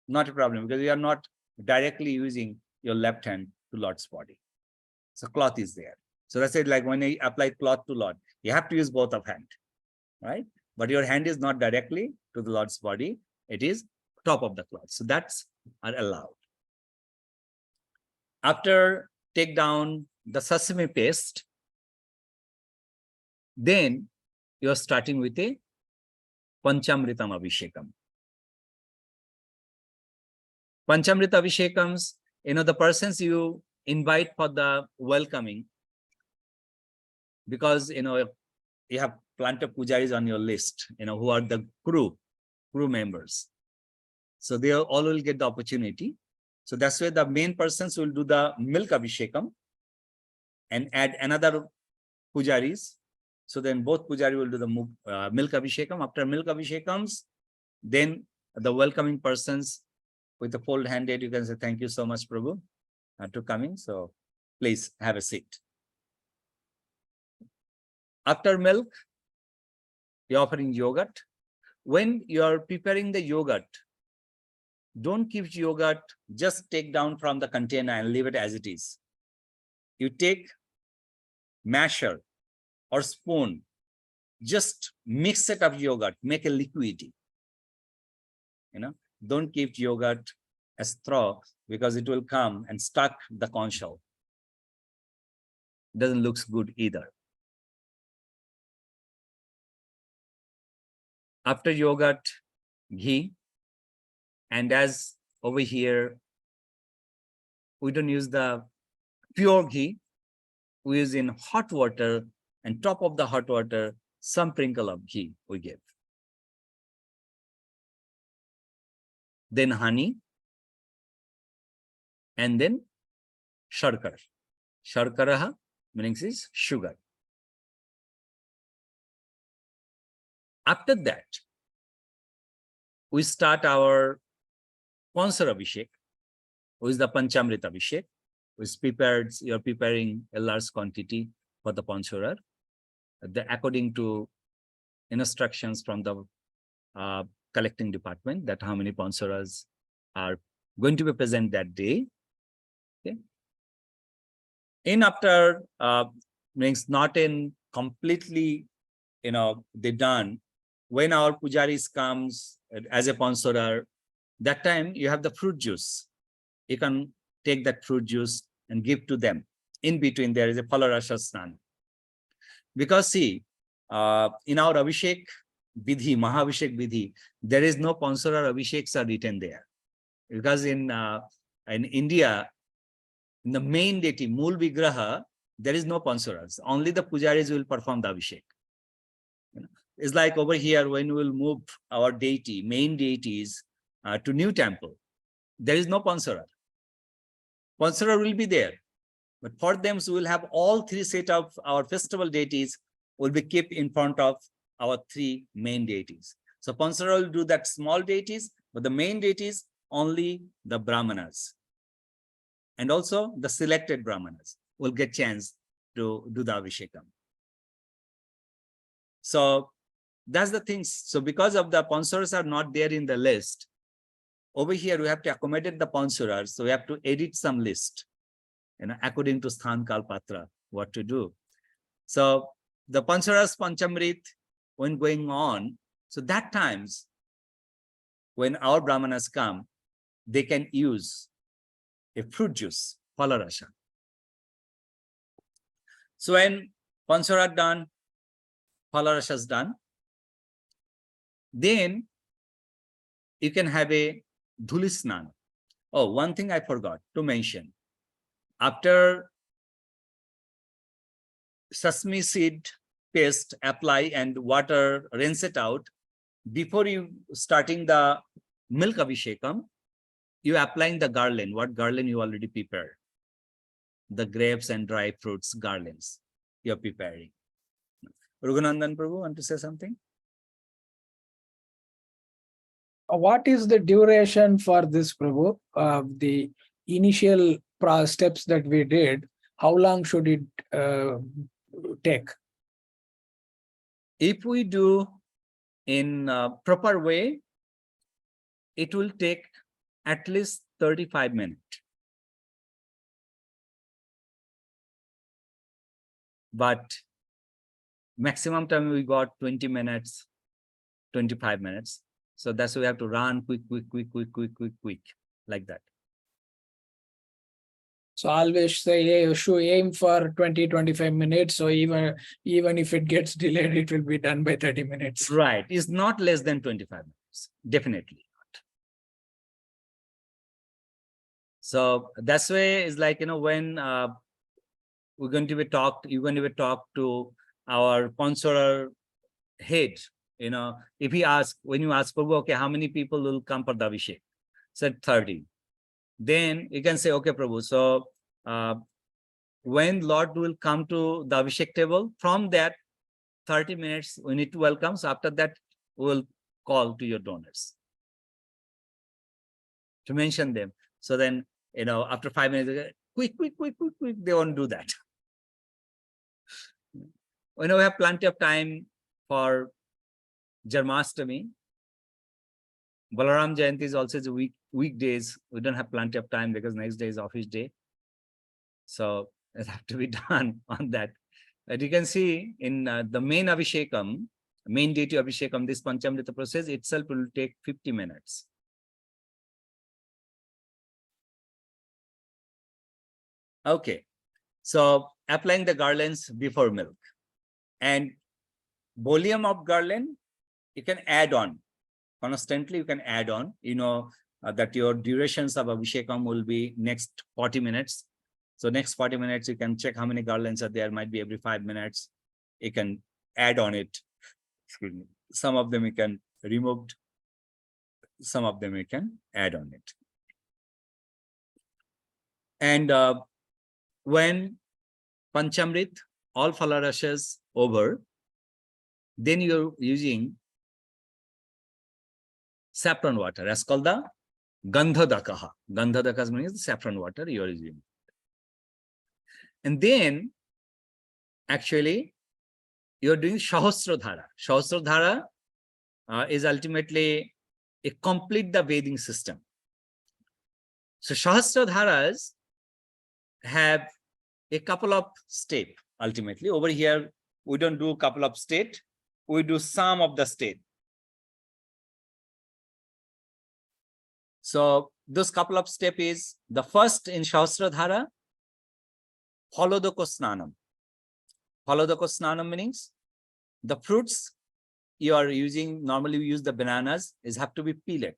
Not a problem, because you are not directly using your left hand to Lord's body. So cloth is there. So that's it. Like when you apply cloth to Lord, you have to use both of hand, right? But your hand is not directly to the Lord's body. It is top of the cloth. So that's are allowed. After take down the sesame paste, then you're starting with a Panchamritam Abhishekam. Panchamrita Abhishekams, the persons you invite for the welcoming, because, you have plenty of pujaris on your list, who are the crew members. So they all will get the opportunity. So that's why the main persons will do the milk Abhishekam and add another pujaris. So then both pujari will do the milk Abhishekam. After milk Abhishekams, then the welcoming persons with the fold handed, you can say, thank you so much, Prabhu, to coming. So please have a seat. After milk, you're offering yogurt. When you are preparing the yogurt, don't keep yogurt, just take down from the container and leave it as it is. You take masher or spoon, just mix it up yogurt, make a liquidity. Don't keep yogurt as straw, because it will come and stuck the corn shell. Doesn't look good either. After yogurt, ghee. And as over here, we don't use the pure ghee. We use in hot water, and top of the hot water, some sprinkle of ghee we give. Then honey, and then sharkara. Sharkara meaning is sugar. After that, we start our sponsor Abhishek, who is the Panchamrita Abhishek, you're preparing a large quantity for the Panchorar, according to instructions from the collecting department, that how many Panchoras are going to be present that day. Okay. In after means not in completely, they done. When our pujaris comes as a Panchorar, that time you have the fruit juice. You can take that fruit juice and give to them. In between, there is a Phalarasa Snan. Because see, in our Abhishek Vidhi, Maha Abhishek Vidhi, there is no Panchorar Abhisheks are written there. Because in India, in the main deity, Mool Vigraha, there is no Panchoras. Only the pujaris will perform the Abhishek. It's like over here, when we will move our deity, main deities, to new temple, there is no Panchorar. Panchorar will be there, but for them, so we'll have all three set of our festival deities will be kept in front of our three main deities. So Panchorar will do that small deities, but the main deities, only the Brahmanas. And also the selected Brahmanas will get chance to do the Abhishekam. So that's the things. So because of the Panchoras are not there in the list, over here we have to accommodate the Panchoras. So we have to edit some list, according to Sthan Kalpatra, what to do. So the Panchoras Panchamrit, when going on, so that times when our Brahmanas come, they can use a fruit juice, Phalarasa. So when Panchara done, Phalarasa is done, then you can have a Dhulisnan. Oh, one thing I forgot to mention. After sesame seed paste apply and water, rinse it out. Before you starting the milk abhishekam, you applying the garland. What garland you already prepared? The grapes and dry fruits garlands you're preparing. Raghuనందన్ Prabhu, want to say something? What is the duration for this, Prabhu? The initial steps that we did, how long should it take? If we do in a proper way, it will take at least 35 minutes. But maximum time we got 20 minutes, 25 minutes. So that's why we have to run quick, like that. So always say, hey, you should aim for 20-25 minutes. So even if it gets delayed, it will be done by 30 minutes. Right. It's not less than 25 minutes. Definitely not. So that's why it's like, when we're going to be talked, you're going to be talked to our sponsor head, if he asks, when you ask, Prabhu, okay, how many people will come for the Abhishek? Said 30. Then you can say, okay, Prabhu, so when Lord will come to the Abhishek table, from that 30 minutes, we need to welcome. So after that, we'll call to your donors to mention them. So then, after 5 minutes, quick, they won't do that. We have plenty of time for Janmashtami. Balaram Jayanti is also the weekdays. We don't have plenty of time because next day is office day. So it have to be done on that. But you can see in the main Abhishekam, main deity Abhishekam, this Panchamrita process itself will take 50 minutes. Okay. So applying the garlands before milk. And volume of garland, you can add on. Constantly, you can add on. That your durations of Abhishekam will be next 40 minutes. So next 40 minutes, you can check how many garlands are there. Might be every 5 minutes. You can add on it. Excuse me. Some of them you can remove. Some of them you can add on it. And when Panchamrit, all Falarashas over, then you're using saffron water. That's called the Gandhadakaha. Gandhadakaha means the saffron water you are using. And then, actually, you're doing Shahasradhara. Shahasradhara is ultimately a complete the bathing system. So Shahasradharas have a couple of steps ultimately. Over here, we don't do a couple of steps. We do some of the steps. So those couple of steps is the first in Shahasradhara, Holodoko Snanam means the fruits you are using, normally we use the bananas, have to be peeled.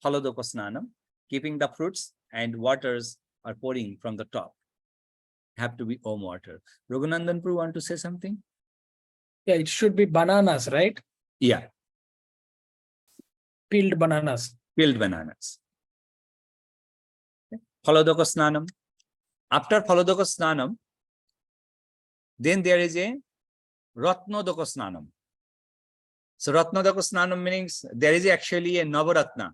Holodoko Snanam, keeping the fruits and waters are pouring from the top. Have to be warm water. Raghuనందన్ Prabhu want to say something? Yeah, it should be bananas, right? Yeah. Peeled bananas. Peeled bananas. Holodoko Snanam. After Holodoko Snanam, then there is a Ratnodoko Snanam. So Ratnodoko Snanam means there is actually a Navaratna.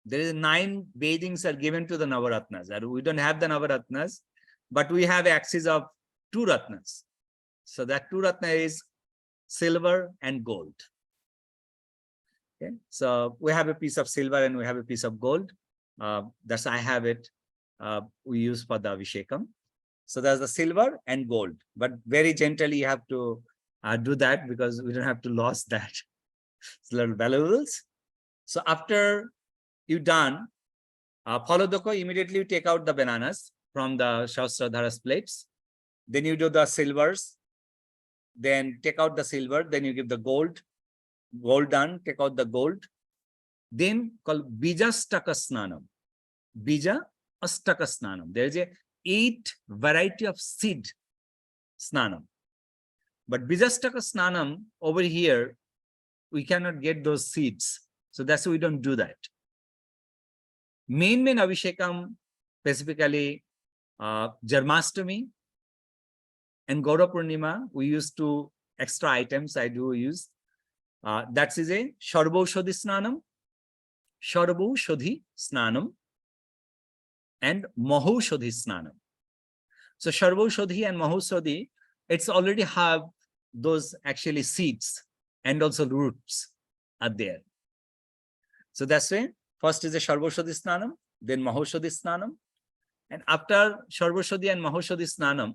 There is 9 bathings are given to the Navaratnas. We don't have the Navaratnas, but we have access of 2 Ratnas. So that 2 Ratna is silver and gold. Okay, so we have a piece of silver and we have a piece of gold. That's I have it. We use for the Abhishekam. So there's the silver and gold, but very gently you have to do that because we don't have to lose that. It's a little valuables. So after you done, Holodoko, immediately you take out the bananas from the Shahasradhara's plates. Then you do the silvers. Then take out the silver. Then you give the gold. Gold done, take out the gold. then called Bijastaka Snanam. Bija Astaka Snanam. There is a 8 variety of seed Snanam. But Bijastaka Snanam over here, we cannot get those seeds. So that's why we don't do that. Main Abhishekam, specifically Jarmashtami and Gaura Purnima, we use 2 extra items I do use. That is a Sharbaushadhi Snanam, Sharbaushadhi Snanam, and Mahaushadhi Snanam. So Sharbaushadhi and Mahaushadhi, it's already have those actually seeds and also roots are there. So that's why first is a Sharbaushadhi Snanam, then Mahaushadhi Snanam. And after Sharbaushadhi and Mahaushadhi Snanam,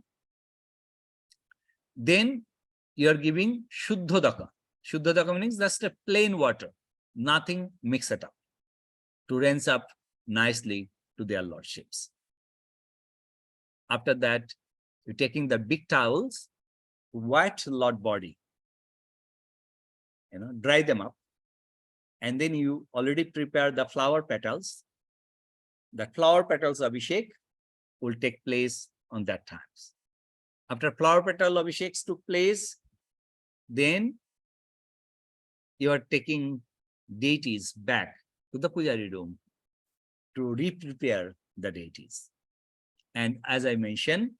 then you are giving Shuddhodaka. Shuddhodaka means just a plain water, nothing mix it up, to rinse up nicely to their lordships. After that, you're taking the big towels, wet Lord body, dry them up, and then you already prepare the flower petals. The flower petals Abhishek will take place on that times. After flower petal Abhisheks took place, then you are taking deities back to the Pujari room to re-prepare the deities. And as I mentioned,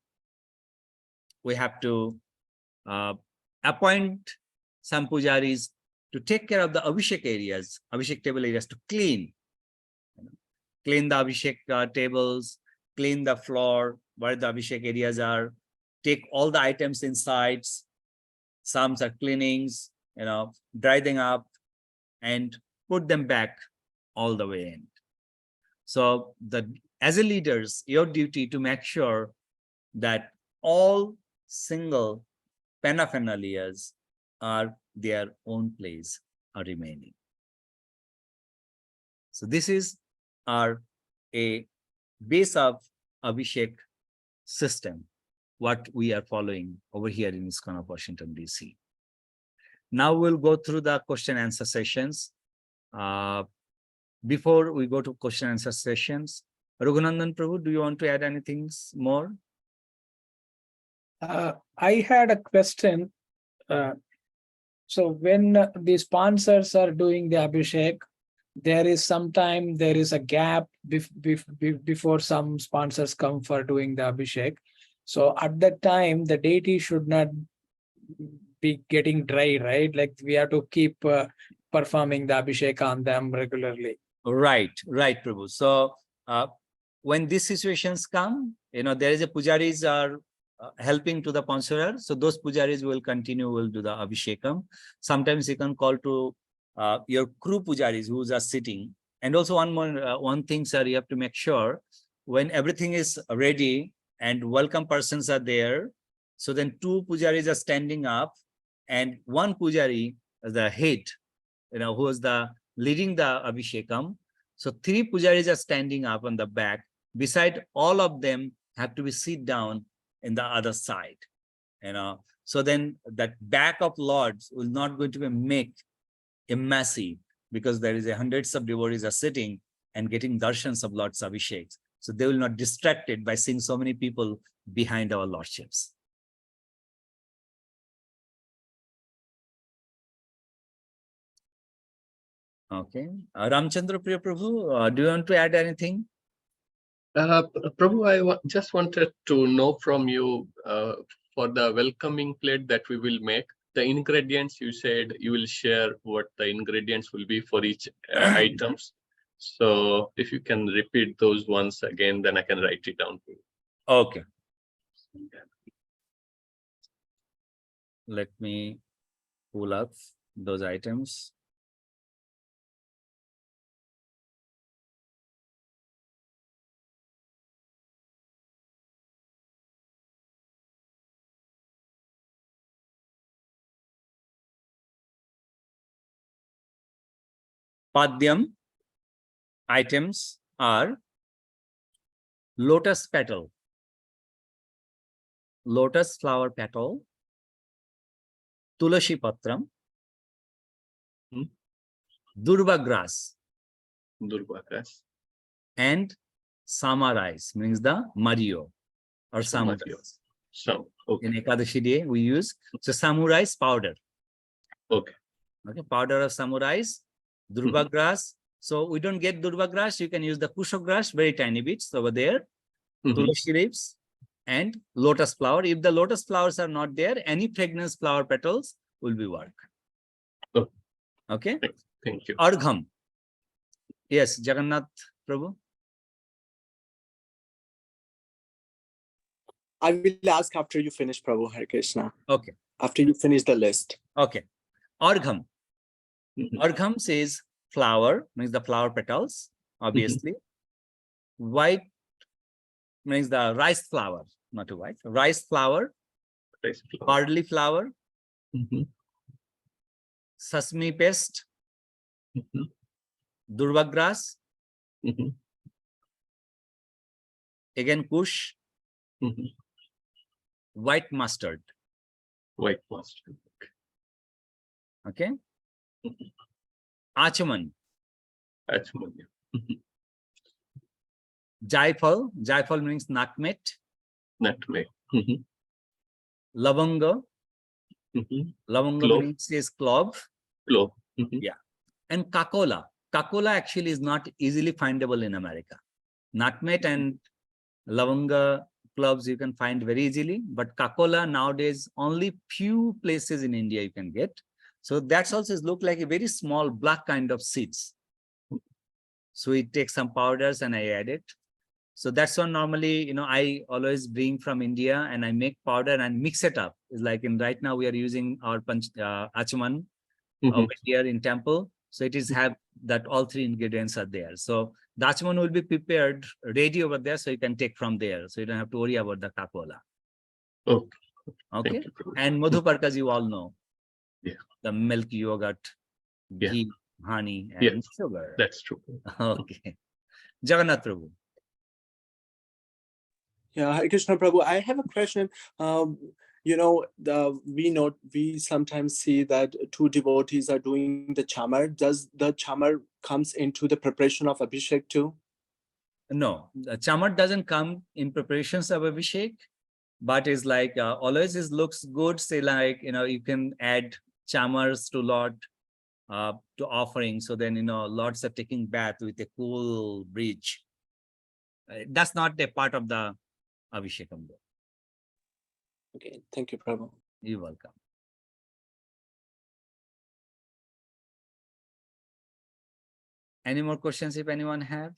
we have to appoint some pujaris to take care of the Abhishek areas, Abhishek table areas, to clean. Clean the Abhishek tables, clean the floor where the Abhishek areas are, take all the items inside, some are cleanings, dry them up and put them back all the way in. So as a leaders, your duty to make sure that all single paraphernalias are their own place are remaining. So this is a base of Abhishek system, what we are following over here in ISKCON of Washington, DC. Now we'll go through the question answer sessions. Before we go to question answer sessions, Raghunandan Prabhu, do you want to add anything more? I had a question. So when the sponsors are doing the Abhishek, there is a gap before some sponsors come for doing the Abhishek. So at that time, the deity should not be getting dry, right? Like we have to keep performing the Abhishek on them regularly. Right, Prabhu. So when these situations come, there is a pujaris are helping to the Pansurar. So those pujaris will do the Abhishekam. Sometimes you can call to your crew pujaris who are sitting. And also one thing, sir, you have to make sure when everything is ready and welcome persons are there, so then 2 pujaris are standing up and 1 pujari, the head, who is leading the Abhishekam. So 3 pujaris are standing up on the back. Beside all of them have to be sit down in the other side. So then that back of lords will not going to be make a messy, because there is hundreds of devotees are sitting and getting darshans of Lord's Abhisheks. So they will not distracted by seeing so many people behind our lordships. Okay. Ramchandra Priya Prabhu, do you want to add anything? Prabhu, I just wanted to know from you for the welcoming plate that we will make, the ingredients you said you will share what the ingredients will be for each items. So if you can repeat those once again, then I can write it down for you. Okay. Let me pull up those items. Padyam items are lotus petal, lotus flower petal, tulasi patram, durva grass. Durba grass. And Sama rice means the Mario or Samu Mario. rice. So, okay. In Ekadashi day, we use so Samu rice powder. Okay. Okay, powder of Samu rice, Durba grass. So we don't get Durba grass, you can use the Kusho grass, very tiny bits over there, Tulsi leaves, and lotus flower. If the lotus flowers are not there, any fragrance flower petals will be work. Oh. Okay. Thank you. Argham. Yes, Jagannath Prabhu. I will ask after you finish, Prabhu. Hare Krishna. Okay. After you finish the list. Okay. Argham. Argham says flower, means the flower petals, obviously. White means the rice flower, not a white. Rice flower, Rice flower. barley flower, sesame paste, Durba grass, again kush, white mustard. White mustard. Okay. Achaman, Achmonia. Jaifal. Jaifal means nutmeg. Nutmeg. Lavanga. Lavanga Clove. means is clove. Clove. Yeah. And kakola. Kakola actually is not easily findable in America. Nutmeg and lavanga cloves you can find very easily, but kakola nowadays only few places in India you can get. So that's also look like a very small black kind of seeds. So we take some powders and I add it. So that's why normally, I always bring from India and I make powder and mix it up. It's like right now we are using our achaman over here in temple. So it is have that all three ingredients are there. So the achaman will be prepared ready over there. So you can take from there. So you don't have to worry about the kakola. Okay. Okay. Thank you, Prabhu. And madhuparkas you all know. Yeah. The milk, yogurt, ghee, honey, and sugar. That's true. Okay. Jagannath Prabhu. Yeah, Hare Krishna Prabhu. I have a question. We sometimes see that two devotees are doing the chamar. Does the chamar comes into the preparation of Abhishek too? No, the chamar doesn't come in preparations of Abhishek, but is like always it looks good. Say like, you can add chamars to Lord to offering. So then, Lords are taking bath with a cool breeze. That's not a part of the Abhishekam. Okay, thank you, Prabhu. You're welcome. Any more questions if anyone have?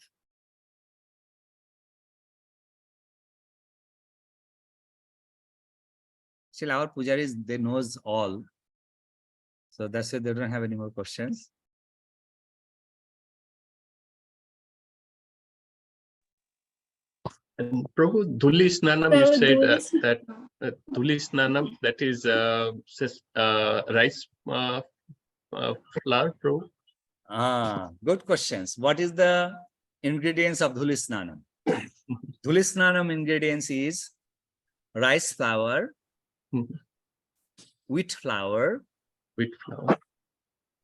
Still, our pujaris, they knows all. So that's why they don't have any more questions. And Prabhu, Dhuli Snanam, you Prabhu, said Dhuli that Dhuli Snanam, that is rice flour, Prabhu? Good questions. What is the ingredients of Dhuli Snanam? Dhuli Snanam ingredients is rice flour, wheat flour, Wheat flour.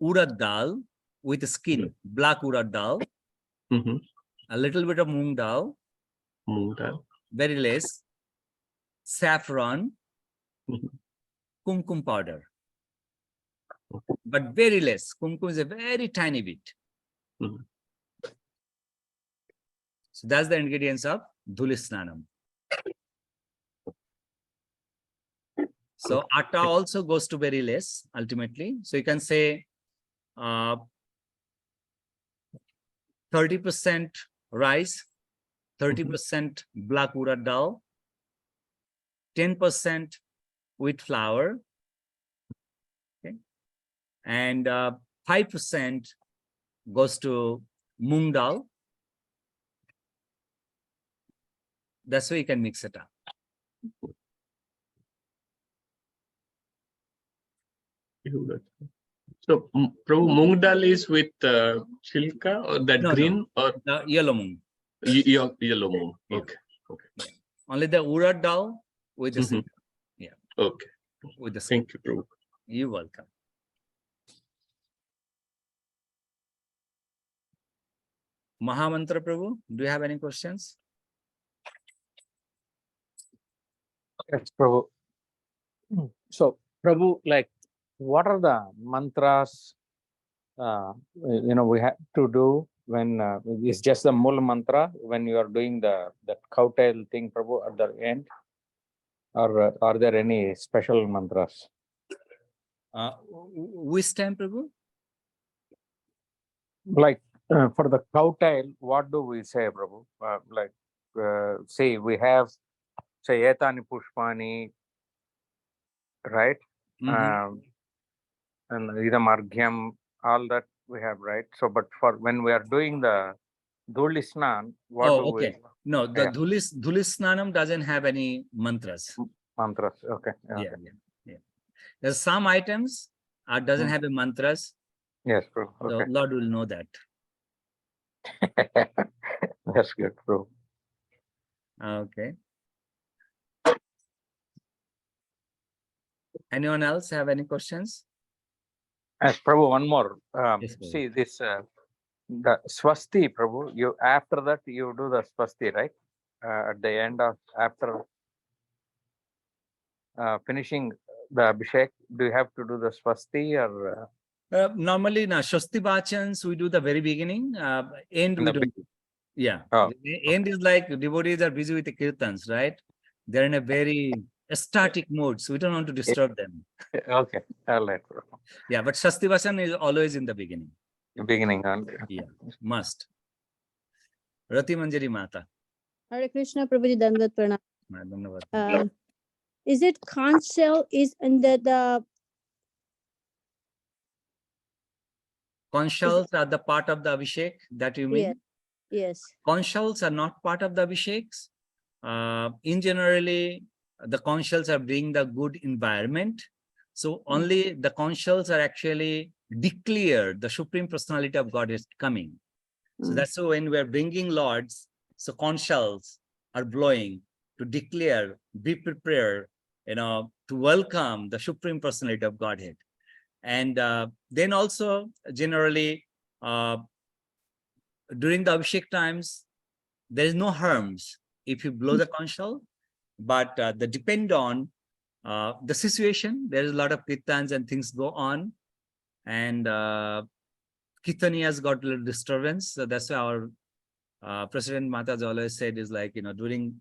urad dal with skin, black urad dal, a little bit of moong dal, Moong dal. very less, saffron, kumkum powder, but very less. Kumkum is a very tiny bit. So that's the ingredients of Dhuli Snanam. So atta also goes to very less ultimately. So you can say 30% rice, 30% black urad dal, 10% wheat flour, okay, and 5% goes to moong dal. That's why you can mix it up. So, Prabhu, moong dal is with chilka or that No, green or The yellow moong. yellow moong? Yeah. Okay. Okay. Only the urad dal with the silk. Yeah. Okay. With the silk. Thank you, Prabhu. You're welcome. Maha Mantra Prabhu, do you have any questions? Yes, Prabhu. So, Prabhu, like, what are the mantras, we have to do when it's just the mul mantra when you are doing that cowtail thing, Prabhu, at the end? Or are there any special mantras? Which time, Prabhu? Like, for the cowtail, what do we say, Prabhu? Say we have, say, etani pushpani, right? Mhm. And idam arghyam, all that we have, right? So, but for when we are doing the dhuli snan, what do Okay. No, the Yeah. Dhulis Snanam doesn't have any mantras. we mantras? Okay. Yeah. There's some items doesn't Hmm. have a mantras. Yes, Prabhu. The Okay. Lord will know that. That's good, Prabhu. Okay. Anyone else have any questions? As Prabhu, one more. Yes, Prabhu. See this, the swasti, Prabhu. You after that you do the swasti, right? At the end of after finishing the abhishek, do you have to do the swasti or Normally, Shasti Bachans we do the very beginning. End in we the don't do. Yeah. Oh, End is like devotees are busy with the kirtans, right? They're in a very ecstatic mode, so we don't want to disturb them. okay, all right, Prabhu. Yeah, but Shasti Bachan is always in the beginning. Beginning on. Yeah, must. Rati Manjari Mata. Hare Krishna, Prabhuji, Dandavat Pranam. Dhanyavad. Is it conch shell is in the Conch shells are the part of the Abhishek that you mean? yes. Conch shells are not part of the Abhisheks. In generally, the conch shells are bringing the good environment. So only the conch shells are actually declare the Supreme Personality of God is coming. So that's why when we're bringing lords, so conch shells are blowing to declare, be prepared, to welcome the Supreme Personality of Godhead. And then also generally during the Abhishek times, there is no harms if you blow the conch shell, but they depend on the situation. There is a lot of kirtans and things go on, and kirtani has got a little disturbance. So that's why our President Mataji always said is like, during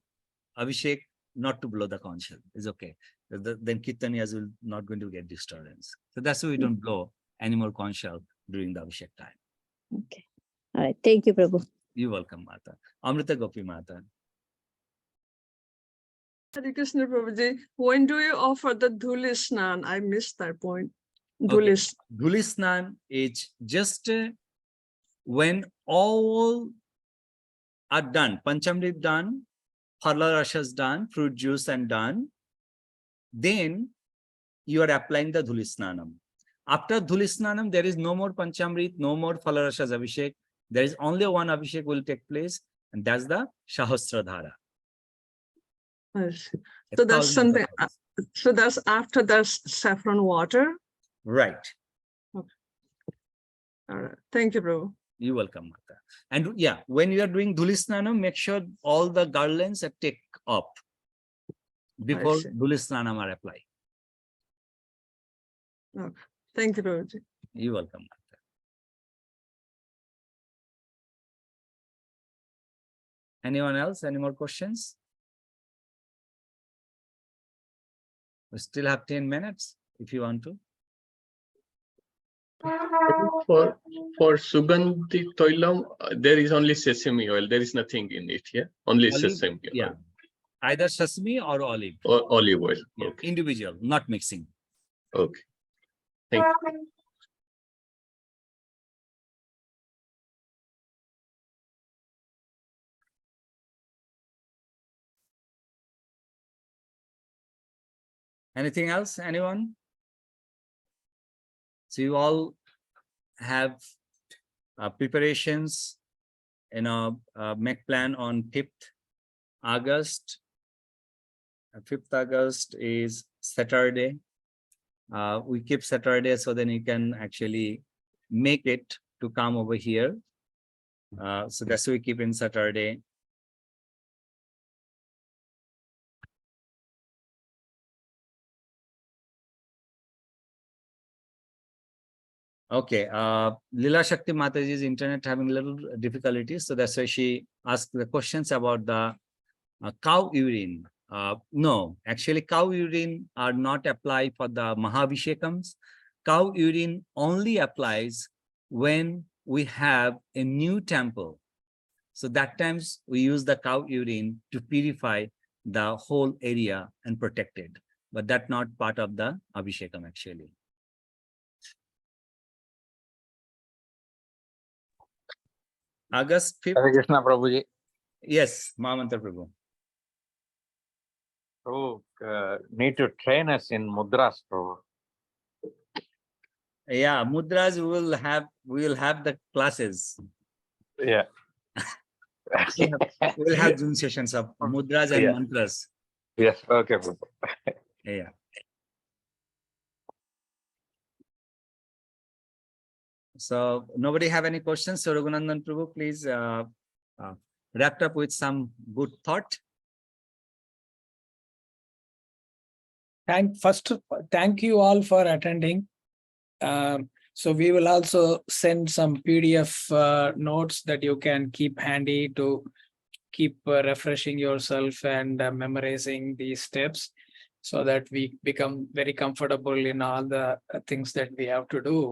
Abhishek, not to blow the conch shell is okay. Then kirtaniyas will not going to get disturbance. So that's why we don't blow any more conch shell during the Abhishek time. Okay. All right. Thank you, Prabhu. You're welcome, Mata. Amrita Gopi Mata. Hare Krishna Prabhuji, when do you offer the Dhuli Snan? I missed that point. Okay. Dhuli Dhuli Snan is just when all are done, Panchamrit done, Phala Rasas done, fruit juice and done, then you are applying the Dhuli Snanam. After Dhuli Snanam, there is no more Panchamrit, no more Phala Rasas Abhishek. There is only one Abhishek will take place, and that's the Shahasradhara. So that's something. So that's after the saffron water. Right. Okay. All right. Thank you, Prabhu. You're welcome, Mata. And yeah, when you are doing Dhuli Snanam, make sure all the garlands are take up before Dhuli Snanam are applied. Okay. Thank you, Prabhuji. You're welcome, Mata. Anyone else? Any more questions? We still have 10 minutes if you want to. For Sugandhi Toilam, there is only sesame oil. There is nothing in it, yeah? Only Olive, sesame oil. yeah. Either sesame or olive. Or olive oil. Yeah. Okay. Individual, not mixing. Okay. Thank you. Anything else? Anyone? So you all have preparations, make plan on 5th August. 5th August is Saturday. We keep Saturday so then you can actually make it to come over here. So that's why we keep in Saturday. Okay, Lila Shakti Mataji's internet having a little difficulties, so that's why she asked the questions about the cow urine. No, actually cow urine are not applied for the Maha Abhishekams. Cow urine only applies when we have a new temple. So that times we use the cow urine to purify the whole area and protect it. But that's not part of the Abhishekam actually. August 5th. Hare Krishna Prabhuji. Yes, Mahamantra Prabhu. Prabhu, need to train us in mudras, Prabhu. Yeah, mudras we will have the classes. Yeah. We'll have Zoom sessions of mudras and Yeah. mantras. Yes, okay, Prabhu. Yeah. So nobody have any questions? So Raghunandan Prabhu, please wrap up with some good thought. Thank you all for attending. So we will also send some PDF notes that you can keep handy to keep refreshing yourself and memorizing these steps so that we become very comfortable in all the things that we have to do.